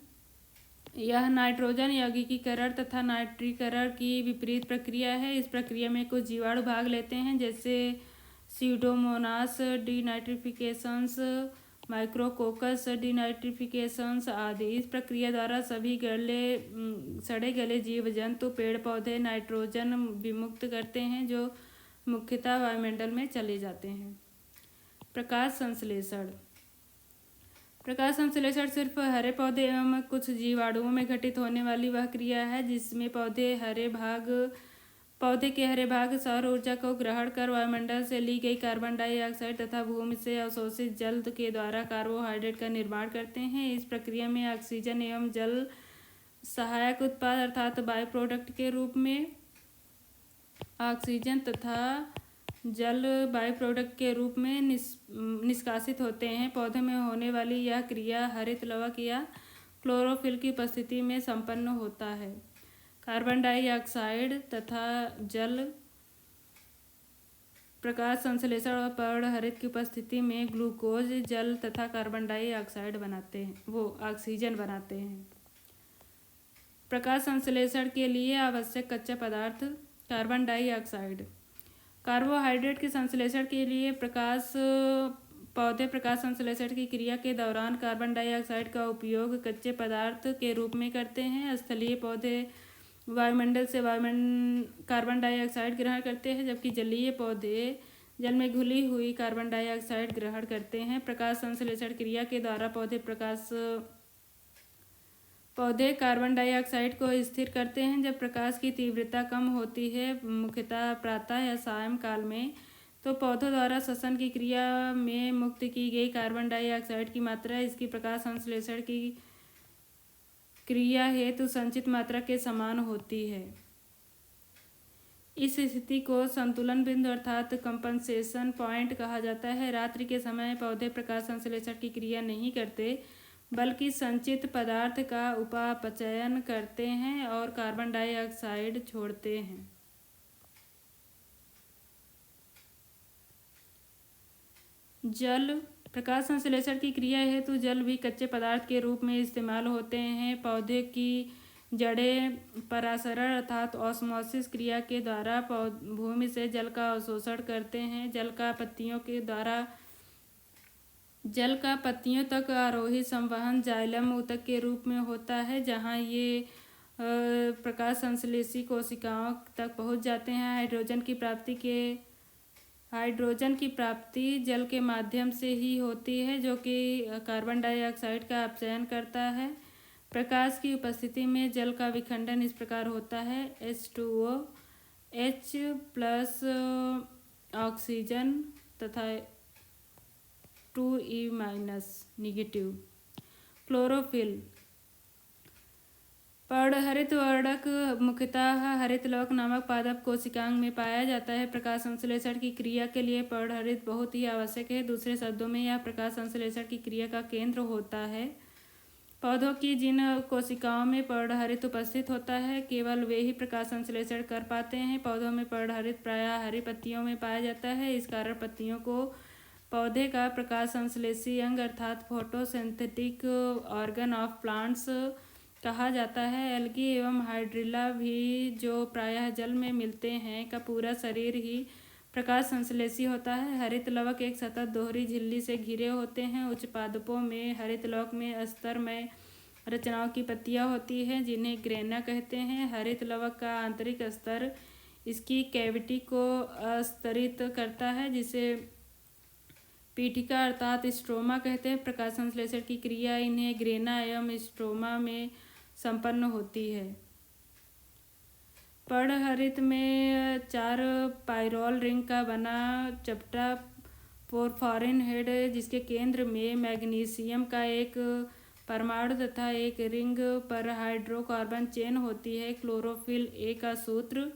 यह नाइट्रोजन यौगिकीकरण तथा नाइट्रीकरण की विपरीत प्रक्रिया है। इस प्रक्रिया में कुछ जीवाणु भाग लेते हैं जैसे सीडोमोनास डिनाइट्रिफिकेशंस, माइक्रोकोकस डिनाइट्रिफिकेशंस आदि। इस प्रक्रिया द्वारा सभी सड़े गले जीव जंतु पेड़ पौधे नाइट्रोजन विमुक्त करते हैं जो मुख्यतः वायुमंडल में चले जाते हैं। प्रकाश संश्लेषण प्रकाश संश्लेषण सिर्फ हरे पौधे एवं कुछ जीवाणुओं में घटित होने वाली वह क्रिया है जिसमें पौधे के हरे भाग सौर ऊर्जा को ग्रहण कर वायुमंडल से ली गई कार्बन डाइऑक्साइड तथा भूमि से अवशोषित जल के द्वारा कार्बोहाइड्रेट का निर्माण करते हैं। इस प्रक्रिया में ऑक्सीजन एवं जल सहायक उत्पाद अर्थात बाई प्रोडक्ट के रूप में ऑक्सीजन तथा जल बाई प्रोडक्ट के रूप में निष्कासित होते हैं। पौधे में होने वाली यह क्रिया हरित लवक या क्लोरोफिल की उपस्थिति में संपन्न होता है। कार्बन डाइऑक्साइड तथा जल प्रकाश संश्लेषण और पर्णहरित की उपस्थिति में ग्लूकोज जल तथा कार्बन डाइऑक्साइड ऑक्सीजन बनाते हैं। प्रकाश संश्लेषण के लिए आवश्यक कच्चा पदार्थ कार्बन डाइऑक्साइड। कार्बोहाइड्रेट के संश्लेषण के लिए पौधे प्रकाश संश्लेषण की क्रिया के दौरान कार्बन डाइऑक्साइड का उपयोग कच्चे पदार्थ के रूप में करते हैं। स्थलीय पौधे वायुमंडल से कार्बन डाइऑक्साइड ग्रहण करते हैं जबकि जलीय पौधे जल में घुली हुई कार्बन डाइऑक्साइड ग्रहण करते हैं। प्रकाश संश्लेषण क्रिया के द्वारा पौधे कार्बन डाइऑक्साइड को स्थिर करते हैं। जब प्रकाश की तीव्रता कम होती है मुख्यतः प्रातः या सायं काल में तो पौधों द्वारा श्वसन की क्रिया में मुक्त की गई कार्बन डाइऑक्साइड की मात्रा इसकी प्रकाश संश्लेषण की क्रिया हेतु संचित मात्रा के समान होती है। इस स्थिति को संतुलन बिंदु अर्थात कंपनसेशन पॉइंट कहा जाता है। रात्रि के समय पौधे प्रकाश संश्लेषण की क्रिया नहीं करते बल्कि संचित पदार्थ का उपापचयन करते हैं और कार्बन डाइऑक्साइड छोड़ते हैं। जल प्रकाश संश्लेषण की क्रिया हेतु जल भी कच्चे पदार्थ के रूप में इस्तेमाल होते हैं। पौधे की जड़ें परासरण अर्थात ऑस्मोसिस क्रिया के द्वारा भूमि से जल का अवशोषण करते हैं। जल का पत्तियों तक आरोही संवहन जाइलम ऊतक के रूप में होता है जहाँ ये प्रकाश संश्लेषी कोशिकाओं तक पहुँच जाते हैं। हाइड्रोजन की प्राप्ति जल के माध्यम से ही होती है जो कि कार्बन डाइऑक्साइड का अपचयन करता है। प्रकाश की उपस्थिति में जल का विखंडन इस प्रकार होता है H2O H प्लस ऑक्सीजन तथा 2E माइनस निगेटिव। क्लोरोफिल पर्णहरित वर्णक मुख्यतः हरित लवक नामक पादप कोशिकांग में पाया जाता है। प्रकाश संश्लेषण की क्रिया के लिए पर्णहरित बहुत ही आवश्यक है। दूसरे शब्दों में यह प्रकाश संश्लेषण की क्रिया का केंद्र होता है। पौधों की जिन कोशिकाओं में पर्णहरित उपस्थित होता है केवल वे ही प्रकाश संश्लेषण कर पाते हैं। पौधों में पर्णहरित प्रायः हरी पत्तियों में पाया जाता है। इस कारण पत्तियों को पौधे का प्रकाश संश्लेषी अंग अर्थात फोटोसिंथेटिक ऑर्गन ऑफ प्लांट्स कहा जाता है। एल्गी एवं हाइड्रिला भी जो प्रायः जल में मिलते हैं का पूरा शरीर ही प्रकाश संश्लेषी होता है। हरित लवक एक सतत दोहरी झिल्ली से घिरे होते हैं। उच्च पादपों में हरित लवक में अस्तरमय रचनाओं की पत्तियां होती हैं जिन्हें ग्रेना कहते हैं। हरित लवक का आंतरिक स्तर इसकी कैविटी को अस्तरित करता है जिसे पीठिका अर्थात स्ट्रोमा कहते हैं। प्रकाश संश्लेषण की क्रिया इन्हें ग्रेना एवं स्ट्रोमा में संपन्न होती है। पर्णहरित में 4 पाइरोल रिंग का बना चपटा पोरफॉरिन हेड जिसके केंद्र में मैग्नीशियम का एक परमाणु तथा एक रिंग पर हाइड्रोकार्बन चेन होती है। क्लोरोफिल ए का सूत्र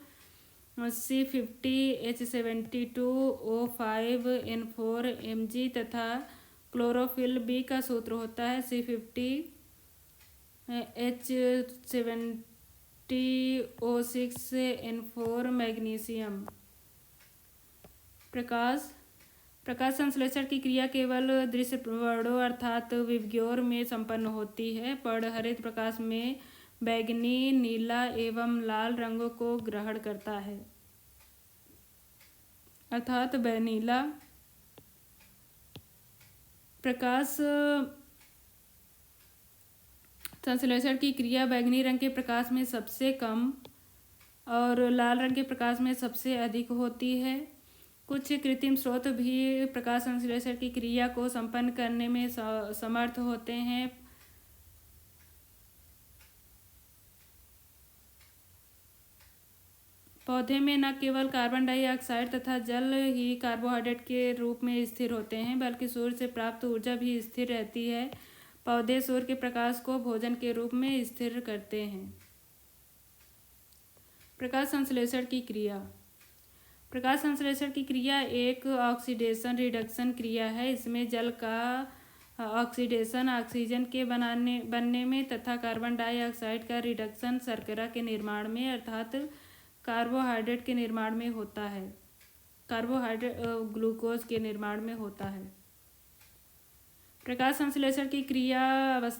C50H72O5N4Mg तथा क्लोरोफिल बी का सूत्र होता है C50H70O6N4 मैग्नीशियम। प्रकाश संश्लेषण की क्रिया केवल दृश्य वर्णों अर्थात विबग्योर में संपन्न होती है। पर्णहरित प्रकाश में बैंगनी, नीला एवं लाल रंगों को ग्रहण करता है अर्थात वैनिला। प्रकाश संश्लेषण की क्रिया बैंगनी रंग के प्रकाश में सबसे कम और लाल रंग के प्रकाश में सबसे अधिक होती है। कुछ कृत्रिम स्रोत भी प्रकाश संश्लेषण की क्रिया को संपन्न करने में समर्थ होते हैं। पौधे में न केवल कार्बन डाइऑक्साइड तथा जल ही कार्बोहाइड्रेट के रूप में स्थिर होते हैं बल्कि सूर्य से प्राप्त ऊर्जा भी स्थिर रहती है। पौधे सूर्य के प्रकाश को भोजन के रूप में स्थिर करते हैं। प्रकाश संश्लेषण की क्रिया। प्रकाश संश्लेषण की क्रिया एक ऑक्सीडेशन रिडक्शन क्रिया है। इसमें जल का ऑक्सीडेशन ऑक्सीजन के बनने में तथा कार्बन डाइऑक्साइड का रिडक्शन शर्करा के निर्माण में अर्थात कार्बोहाइड्रेट के निर्माण में होता है। ग्लूकोज के निर्माण में होता है। प्रकाश संश्लेषण की क्रिया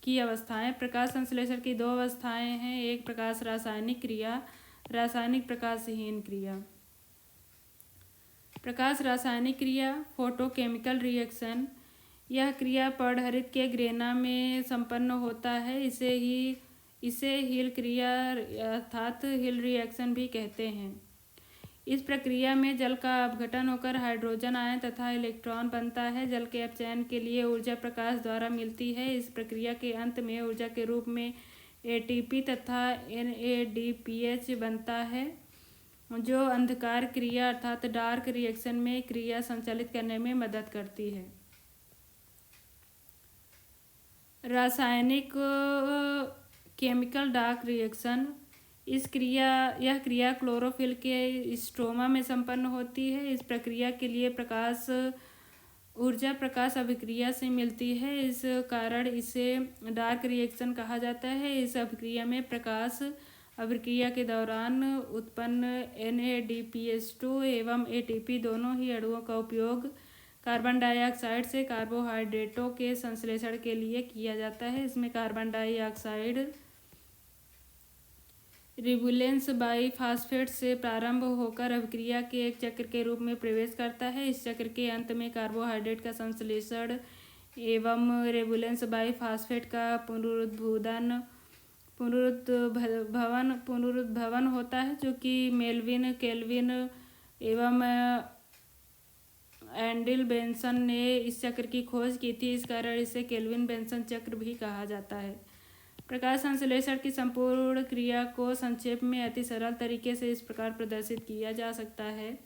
की अवस्थाएं। प्रकाश संश्लेषण की 2 अवस्थाएं हैं। एक प्रकाश रासायनिक क्रिया, रासायनिक प्रकाशहीन क्रिया। प्रकाश रासायनिक क्रिया फोटोकेमिकल रिएक्शन। यह क्रिया पर्णहरित के ग्रेना में संपन्न होता है। इसे हिल क्रिया अर्थात हिल रिएक्शन भी कहते हैं। इस प्रक्रिया में जल का अपघटन होकर हाइड्रोजन आयन तथा इलेक्ट्रॉन बनता है। जल के अपचयन के लिए ऊर्जा प्रकाश द्वारा मिलती है। इस प्रक्रिया के अंत में ऊर्जा के रूप में ATP तथा NADPH बनता है जो अंधकार क्रिया अर्थात डार्क रिएक्शन में क्रिया संचालित करने में मदद करती है। रासायनिक केमिकल डार्क रिएक्शन। यह क्रिया क्लोरोफिल के स्ट्रोमा में संपन्न होती है। इस प्रक्रिया के लिए ऊर्जा प्रकाश अभिक्रिया से मिलती है। इस कारण इसे डार्क रिएक्शन कहा जाता है। इस अभिक्रिया में प्रकाश अभिक्रिया के दौरान उत्पन्न NADPH2 एवं ATP दोनों ही अणुओं का उपयोग कार्बन डाइऑक्साइड से कार्बोहाइड्रेटों के संश्लेषण के लिए किया जाता है। इसमें कार्बन डाइऑक्साइड रिबुलेंस बाईफास्फेट से प्रारंभ होकर अभिक्रिया के एक चक्र के रूप में प्रवेश करता है। इस चक्र के अंत में कार्बोहाइड्रेट का संश्लेषण एवं रिबुलेंस बाईफास्फेट का पुनरुद्भवन होता है जो कि मेल्विन, केल्विन एवं एंडिल बेंसन ने इस चक्र की खोज की थी। इस कारण इसे केल्विन बेंसन चक्र भी कहा जाता है। प्रकाश संश्लेषण की संपूर्ण क्रिया को संक्षेप में अति सरल तरीके से इस प्रकार प्रदर्शित किया जा सकता है।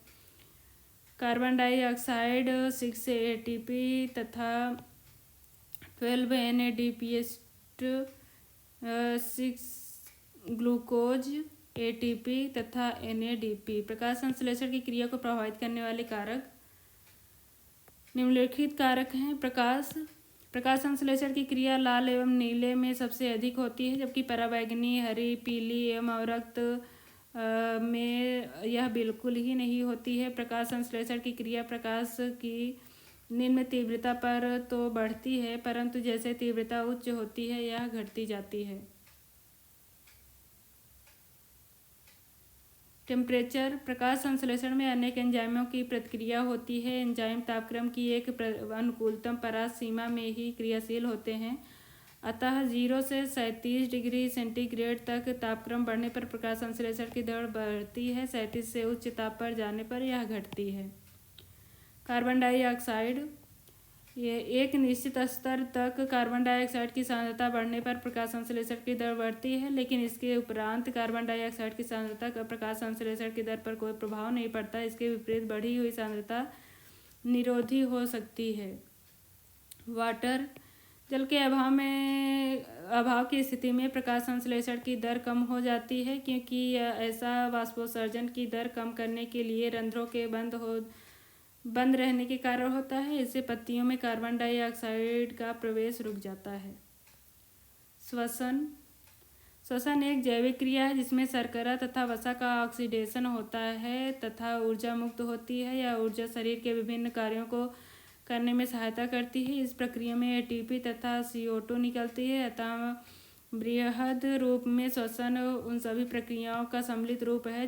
कार्बन डाइऑक्साइड 6 ATP तथा 12 NADPH 6 ग्लूकोज ATP तथा NADP। प्रकाश संश्लेषण की क्रिया को प्रभावित करने वाले कारक निम्नलिखित कारक हैं। प्रकाश संश्लेषण की क्रिया लाल एवं नीले में सबसे अधिक होती है जबकि पराबैंगनी, हरी, पीली एवं रक्त में यह बिल्कुल ही नहीं होती है। प्रकाश संश्लेषण की क्रिया प्रकाश की निम्न तीव्रता पर तो बढ़ती है परंतु जैसे तीव्रता उच्च होती है यह घटती जाती है। टेम्परेचर, प्रकाश संश्लेषण में अनेक एंजाइमों की प्रतिक्रिया होती है। एंजाइम तापक्रम की एक अनुकूलतम परास सीमा में ही क्रियाशील होते हैं। अतः 0 से 37 डिग्री सेंटीग्रेड तक तापक्रम बढ़ने पर प्रकाश संश्लेषण की दर बढ़ती है। 37 से उच्च ताप पर जाने पर यह घटती है। कार्बन डाइऑक्साइड, ये एक निश्चित स्तर तक कार्बन डाइऑक्साइड की सांद्रता बढ़ने पर प्रकाश संश्लेषण की दर बढ़ती है, लेकिन इसके उपरांत कार्बन डाइऑक्साइड की सांद्रता का प्रकाश संश्लेषण की दर पर कोई प्रभाव नहीं पड़ता। इसके विपरीत बढ़ी हुई सांद्रता निरोधी हो सकती है। वाटर, जल के अभाव की स्थिति में प्रकाश संश्लेषण की दर कम हो जाती है, क्योंकि ऐसा वाष्पोत्सर्जन की दर कम करने के लिए रंध्रों के बंद रहने के कारण होता है। इससे पत्तियों में कार्बन डाइऑक्साइड का प्रवेश रुक जाता है। श्वसन एक जैविक क्रिया है जिसमें शर्करा तथा वसा का ऑक्सीडेशन होता है तथा ऊर्जा मुक्त होती है। यह ऊर्जा शरीर के विभिन्न कार्यों को करने में सहायता करती है। इस प्रक्रिया में एटीपी तथा CO2 निकलती है। अतः बृहद रूप में श्वसन उन सभी प्रक्रियाओं का सम्मिलित रूप है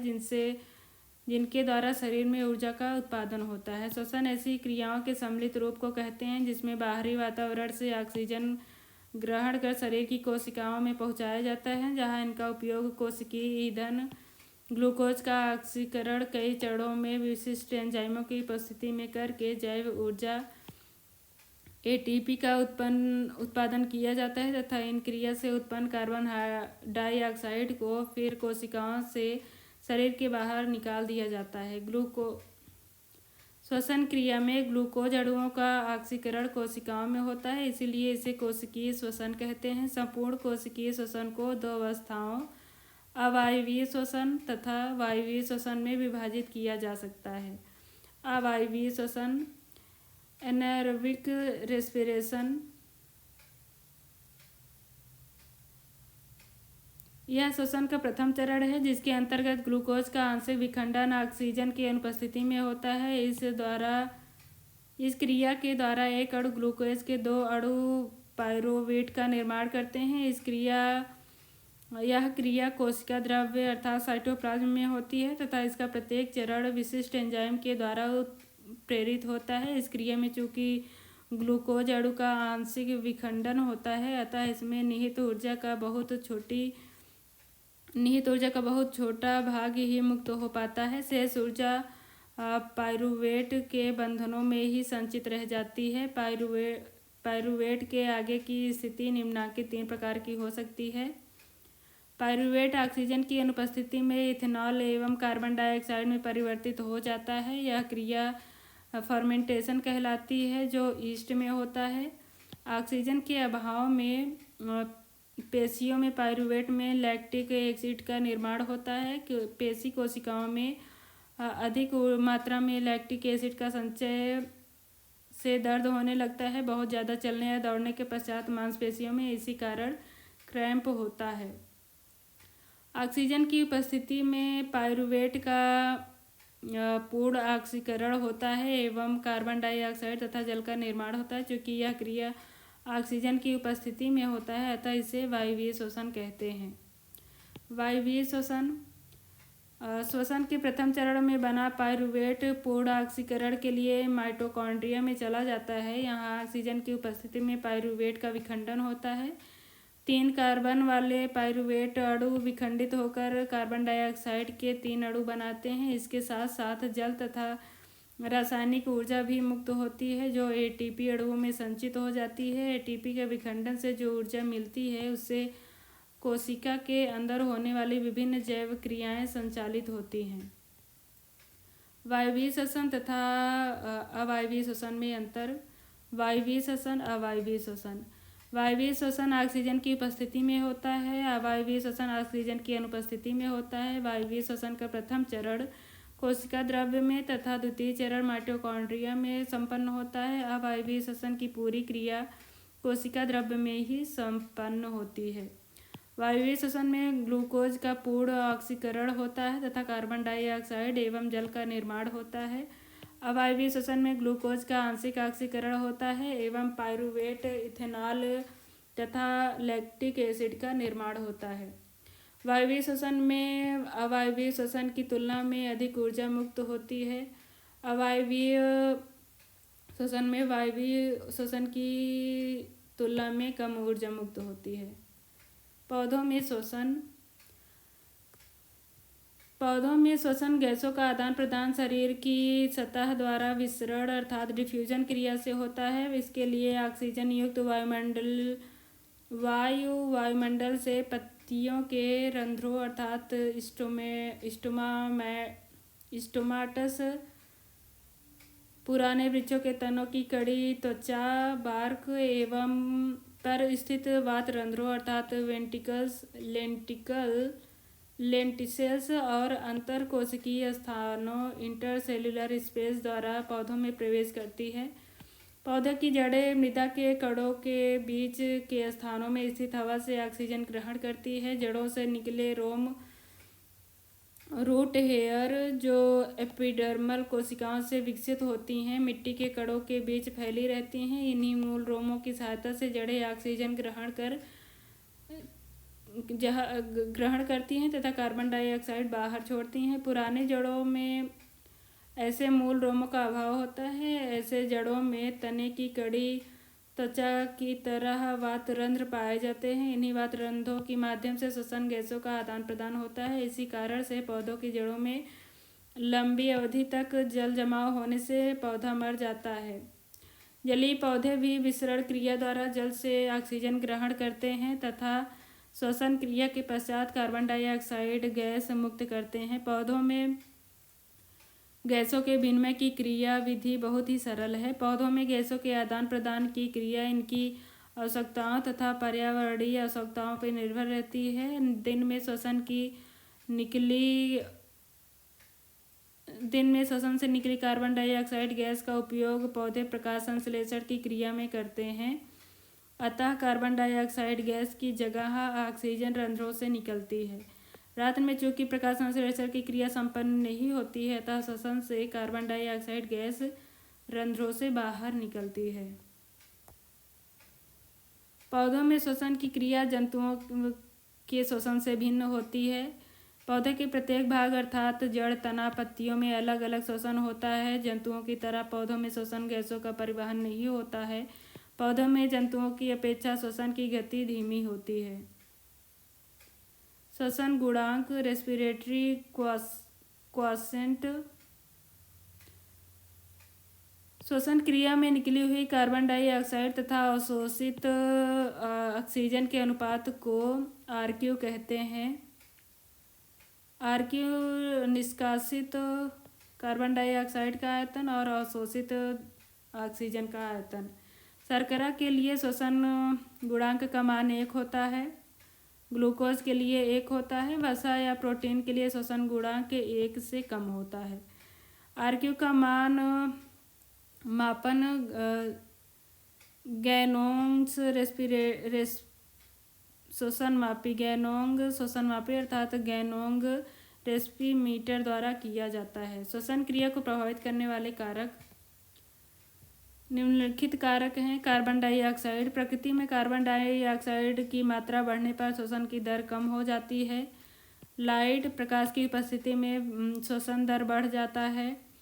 जिनके द्वारा शरीर में ऊर्जा का उत्पादन होता है। श्वसन ऐसी क्रियाओं के सम्मिलित रूप को कहते हैं जिसमें बाहरी वातावरण से ऑक्सीजन ग्रहण कर शरीर की कोशिकाओं में पहुंचाया जाता है, जहां इनका उपयोग कोशिकीय ईंधन ग्लूकोज का ऑक्सीकरण कई चरणों में विशिष्ट एंजाइमों की उपस्थिति में करके जैव ऊर्जा एटीपी का उत्पादन किया जाता है तथा इन क्रिया से उत्पन्न कार्बन डाइऑक्साइड को फिर कोशिकाओं से शरीर के बाहर निकाल दिया जाता है। श्वसन क्रिया में ग्लूकोज अणुओं का ऑक्सीकरण कोशिकाओं में होता है, इसीलिए इसे कोशिकीय श्वसन कहते हैं। संपूर्ण कोशिकीय श्वसन को 2 अवस्थाओं, अवायवीय श्वसन तथा वायवीय श्वसन में विभाजित किया जा सकता है। अवायवीय श्वसन, एनारोबिक रेस्पिरेशन, यह श्वसन का प्रथम चरण है जिसके अंतर्गत ग्लूकोज का आंशिक विखंडन ऑक्सीजन की अनुपस्थिति में होता है। इस क्रिया के द्वारा एक अणु ग्लूकोज के 2 अणु पायरुवेट का निर्माण करते हैं। यह क्रिया कोशिका द्रव्य अर्थात साइटोप्लाज्म में होती है तथा इसका प्रत्येक चरण विशिष्ट एंजाइम के द्वारा प्रेरित होता है। इस क्रिया में चूंकि ग्लूकोज अणु का आंशिक विखंडन होता है, अतः इसमें निहित ऊर्जा का बहुत छोटा भाग ही मुक्त हो पाता है। शेष ऊर्जा पायरुवेट के बंधनों में ही संचित रह जाती है। पायरुवेट के आगे की स्थिति निम्नलिखित 3 प्रकार की हो सकती है। पायरुवेट ऑक्सीजन की अनुपस्थिति में इथेनॉल एवं कार्बन डाइऑक्साइड में परिवर्तित हो जाता है। यह क्रिया फर्मेंटेशन कहलाती है, जो ईस्ट में होता है। ऑक्सीजन के अभाव में पेशियों में पायरुवेट में लैक्टिक एसिड का निर्माण होता है। पेशी कोशिकाओं में अधिक मात्रा में लैक्टिक एसिड का संचय से दर्द होने लगता है। बहुत ज़्यादा चलने या दौड़ने के पश्चात मांसपेशियों में इसी कारण क्रैम्प होता है। ऑक्सीजन की उपस्थिति में पायरुवेट का पूर्ण ऑक्सीकरण होता है एवं कार्बन डाइऑक्साइड तथा जल का निर्माण होता है। चूँकि यह क्रिया ऑक्सीजन की उपस्थिति में होता है, अतः इसे वायवीय श्वसन कहते हैं। वायवीय श्वसन के प्रथम चरण में बना पायरुवेट पूर्ण ऑक्सीकरण के लिए माइटोकॉन्ड्रिया में चला जाता है। यहाँ ऑक्सीजन की उपस्थिति में पायरुवेट का विखंडन होता है। 3 कार्बन वाले पायरुवेट अणु विखंडित होकर कार्बन डाइऑक्साइड के 3 अणु बनाते हैं। इसके साथ साथ जल तथा रासायनिक ऊर्जा भी मुक्त होती है, जो एटीपी अणुओं में संचित हो जाती है। एटीपी के विखंडन से जो ऊर्जा मिलती है उससे कोशिका के अंदर होने वाली विभिन्न जैव क्रियाएं संचालित होती हैं। वायवीय श्वसन तथा अवायवीय श्वसन में अंतर। वायवीय श्वसन, अवायवीय श्वसन। वायवीय श्वसन ऑक्सीजन की उपस्थिति में होता है। अवायवीय श्वसन ऑक्सीजन की अनुपस्थिति में होता है। वायवीय श्वसन का प्रथम चरण कोशिका द्रव्य में तथा द्वितीय चरण माइटोकॉन्ड्रिया में संपन्न होता है। अवायवीय श्वसन की पूरी क्रिया कोशिका द्रव्य में ही संपन्न होती है। वायवीय श्वसन में ग्लूकोज का पूर्ण ऑक्सीकरण होता है तथा कार्बन डाइऑक्साइड एवं जल का निर्माण होता है। अवायवीय श्वसन में ग्लूकोज का आंशिक ऑक्सीकरण होता है एवं पायरुवेट, इथेनॉल तथा लैक्टिक एसिड का निर्माण होता है। वायवीय श्वसन में अवायवीय श्वसन की तुलना में अधिक ऊर्जा मुक्त होती है। अवायवीय श्वसन में वायवीय श्वसन की तुलना में कम ऊर्जा मुक्त होती है। पौधों में श्वसन गैसों का आदान प्रदान शरीर की सतह द्वारा विसरण अर्थात डिफ्यूजन क्रिया से होता है। इसके लिए ऑक्सीजन युक्त वायुमंडल से पत्तियों के रंध्रों अर्थात स्टोमाटस, पुराने वृक्षों के तनों की कड़ी, त्वचा, बार्क एवं पर स्थित वात रंध्रों अर्थात वेंटिकल्स, लेंटिसेल्स और अंतर कोशिकीय स्थानों इंटरसेल्युलर स्पेस द्वारा पौधों में प्रवेश करती है। पौधे की जड़ें मृदा के कणों के बीच के स्थानों में स्थित हवा से ऑक्सीजन ग्रहण करती है। जड़ों से निकले रोम रूट हेयर जो एपिडर्मल कोशिकाओं से विकसित होती हैं मिट्टी के कणों के बीच फैली रहती हैं। इन्हीं मूल रोमों की सहायता से जड़ें ऑक्सीजन ग्रहण करती हैं तथा कार्बन डाइऑक्साइड बाहर छोड़ती हैं। पुराने जड़ों में ऐसे मूल रोमों का अभाव होता है। ऐसे जड़ों में तने की कड़ी, त्वचा की तरह वात रंध्र पाए जाते हैं। इन्हीं वात रंध्रों के माध्यम से श्वसन गैसों का आदान प्रदान होता है। इसी कारण से पौधों की जड़ों में लंबी अवधि तक जल जमाव होने से पौधा मर जाता है। जलीय पौधे भी विसरण क्रिया द्वारा जल से ऑक्सीजन ग्रहण करते हैं तथा श्वसन क्रिया के पश्चात कार्बन डाइऑक्साइड गैस मुक्त करते हैं। पौधों में गैसों के विनिमय की क्रिया विधि बहुत ही सरल है। पौधों में गैसों के आदान प्रदान की क्रिया इनकी आवश्यकताओं तथा पर्यावरणीय आवश्यकताओं पर निर्भर रहती है। दिन में श्वसन से निकली कार्बन डाइऑक्साइड गैस का उपयोग पौधे प्रकाश संश्लेषण की क्रिया में करते हैं। अतः कार्बन डाइऑक्साइड गैस की जगह ऑक्सीजन रंध्रों से निकलती है। रात में चूंकि प्रकाश संश्लेषण की क्रिया संपन्न नहीं होती है अतः श्वसन से कार्बन डाइऑक्साइड गैस रंध्रों से बाहर निकलती है। पौधों में श्वसन की क्रिया जंतुओं के श्वसन से भिन्न होती है। पौधे के प्रत्येक भाग अर्थात जड़, तना, पत्तियों में अलग अलग श्वसन होता है। जंतुओं की तरह पौधों में श्वसन गैसों का परिवहन नहीं होता है। पौधों में जंतुओं की अपेक्षा श्वसन की गति धीमी होती है। श्वसन गुणांक रेस्पिरेटरी क्वॉशेंट श्वसन क्रिया में निकली हुई कार्बन डाइऑक्साइड तथा अवशोषित ऑक्सीजन के अनुपात को आरक्यू कहते हैं। आरक्यू निष्कासित कार्बन डाइऑक्साइड का आयतन और अवशोषित ऑक्सीजन का आयतन। शर्करा के लिए श्वसन गुणांक का मान 1 होता है। ग्लूकोज के लिए 1 होता है। वसा या प्रोटीन के लिए श्वसन गुणांक 1 से कम होता है। आरक्यू का मापन गैनोंग्स श्वसन मापी अर्थात गैनोंग रेस्पीमीटर द्वारा किया जाता है। श्वसन क्रिया को प्रभावित करने वाले कारक निम्नलिखित कारक हैं। Carbon dioxide. प्रकृति में कार्बन डाइऑक्साइड की मात्रा बढ़ने पर श्वसन की दर कम हो जाती है। लाइट, प्रकाश की उपस्थिति में श्वसन दर बढ़ जाता है।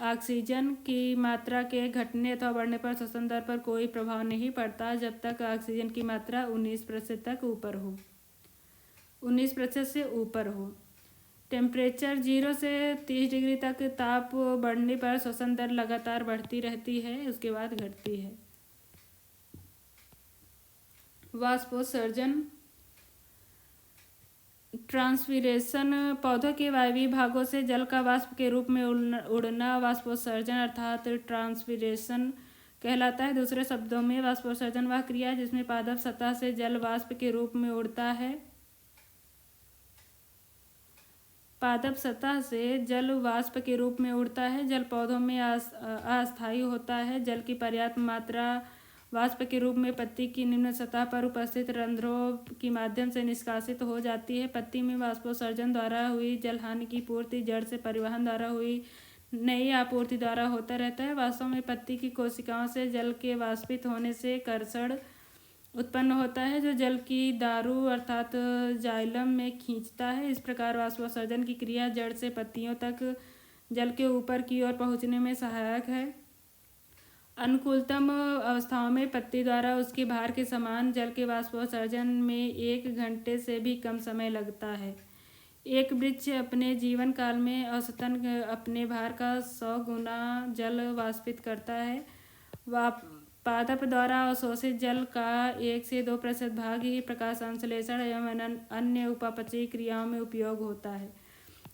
ऑक्सीजन की मात्रा के घटने अथवा बढ़ने पर श्वसन दर पर कोई प्रभाव नहीं पड़ता जब तक ऑक्सीजन की मात्रा 19% से ऊपर हो। टेम्परेचर 0 से 30 डिग्री तक ताप बढ़ने पर श्वसन दर लगातार बढ़ती रहती है, उसके बाद घटती है। वाष्पोत्सर्जन ट्रांसपीरेशन पौधों के वायवीय भागों से जल का वाष्प के रूप में उड़ना वाष्पोत्सर्जन अर्थात ट्रांसपीरेशन कहलाता है। दूसरे शब्दों में वाष्पोत्सर्जन वह क्रिया है जिसमें पादप सतह से जल वाष्प के रूप में उड़ता है। पादप सतह से जल वाष्प के रूप में उड़ता है। जल पौधों में अस्थायी होता है। जल की पर्याप्त मात्रा वाष्प के रूप में पत्ती की निम्न सतह पर उपस्थित रंध्रों के माध्यम से निष्कासित हो जाती है। पत्ती में वाष्पोत्सर्जन द्वारा हुई जल हानि की पूर्ति जड़ से परिवहन द्वारा हुई नई आपूर्ति द्वारा होता रहता है। वास्तव में पत्ती की कोशिकाओं से जल के वाष्पित होने से कर्षण उत्पन्न होता है जो जल की दारू अर्थात जाइलम में खींचता है। इस प्रकार वाष्पोत्सर्जन की क्रिया जड़ से पत्तियों तक जल के ऊपर की ओर पहुँचने में सहायक है। अनुकूलतम अवस्थाओं में पत्ती द्वारा उसके भार के समान जल के वाष्पोत्सर्जन में 1 घंटे से भी कम समय लगता है। एक वृक्ष अपने जीवन काल में औसतन अपने भार का 100 गुना जल वाष्पित करता है। पादप द्वारा अवशोषित जल का 1 से 2% भाग ही प्रकाश संश्लेषण एवं अन्य उपापचयी क्रियाओं में उपयोग होता है।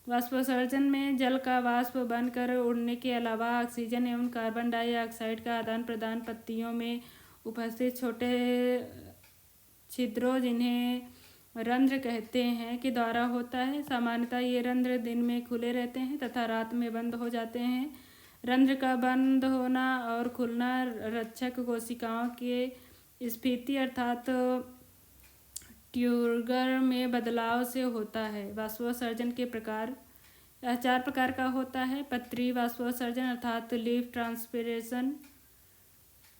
वाष्पोत्सर्जन में जल का वाष्प बनकर उड़ने के अलावा ऑक्सीजन एवं कार्बन डाइऑक्साइड का आदान प्रदान पत्तियों में उपस्थित छोटे छिद्रों जिन्हें रंध्र कहते हैं के द्वारा होता है। सामान्यतः ये रंध्र दिन में खुले रहते हैं तथा रात में बंद हो जाते हैं। रंध्र का बंद होना और खुलना रक्षक कोशिकाओं के स्फीति अर्थात ट्यूगर में बदलाव से होता है। वाष्पोत्सर्जन के प्रकार यह 4 प्रकार का होता है। पत्री वाष्पोत्सर्जन अर्थात लीफ ट्रांसपिरेशन।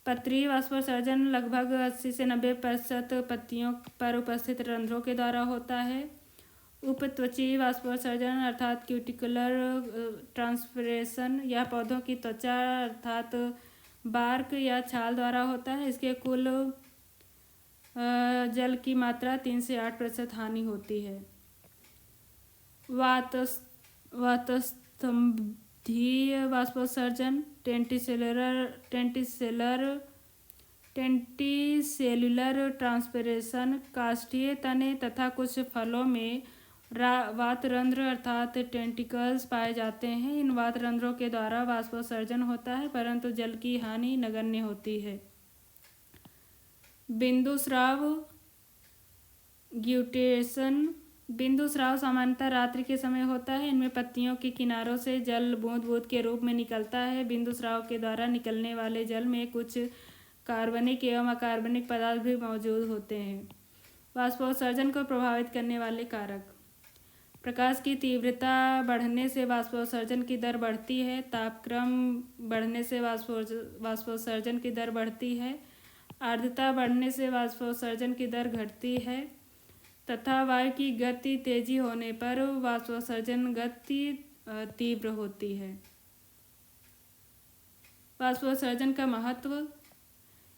पत्री वाष्पोत्सर्जन लगभग 80 से 90% पत्तियों पर उपस्थित रंध्रों के द्वारा होता है। उपत्वची वाष्पोत्सर्जन अर्थात क्यूटिकुलर ट्रांसपिरेशन यह पौधों की त्वचा अर्थात बार्क या छाल द्वारा होता है। इसके कुल जल की मात्रा 3 से 8% हानि होती है। वातस्तंभीय वाष्पोत्सर्जन टेंटिसेल्युलर ट्रांसपिरेशन। काष्ठीय तने तथा कुछ फलों में वातरंध्र अर्थात टेंटिकल्स पाए जाते हैं। इन वातरंध्रों के द्वारा वाष्पोत्सर्जन होता है परंतु जल की हानि नगण्य होती है। बिंदु स्राव ग्यूटेशन। बिंदु स्राव सामान्यतः रात्रि के समय होता है। इनमें पत्तियों के किनारों से जल बूंद बूंद के रूप में निकलता है। बिंदु स्राव के द्वारा निकलने वाले जल में कुछ कार्बनिक एवं अकार्बनिक पदार्थ भी मौजूद होते हैं। वाष्पोत्सर्जन को प्रभावित करने वाले कारक। प्रकाश की तीव्रता बढ़ने से वाष्पोत्सर्जन की दर बढ़ती है। तापक्रम बढ़ने से वाष्पोत्सर्जन की दर बढ़ती है। आर्द्रता बढ़ने से वाष्पोत्सर्जन की दर घटती है तथा वायु की गति तेजी होने पर वाष्पोत्सर्जन गति तीव्र होती है। वाष्पोत्सर्जन का महत्व।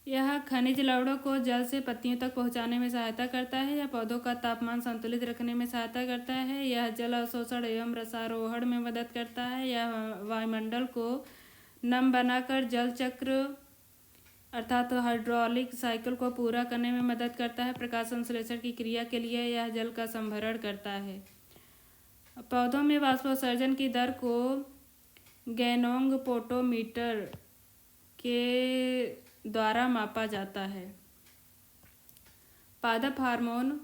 यह खनिज लवणों को जल से पत्तियों तक पहुंचाने में सहायता करता है। यह पौधों का तापमान संतुलित रखने में सहायता करता है। यह जल अवशोषण एवं रसारोहण में मदद करता है। यह वायुमंडल को नम बनाकर जल चक्र अर्थात हाइड्रोलिक साइकिल को पूरा करने में मदद करता है। प्रकाश संश्लेषण की क्रिया के लिए यह जल का संभरण करता है। पौधों में वाष्पोत्सर्जन की दर को गैनोंग पोटोमीटर के द्वारा मापा जाता है। पादप हार्मोन।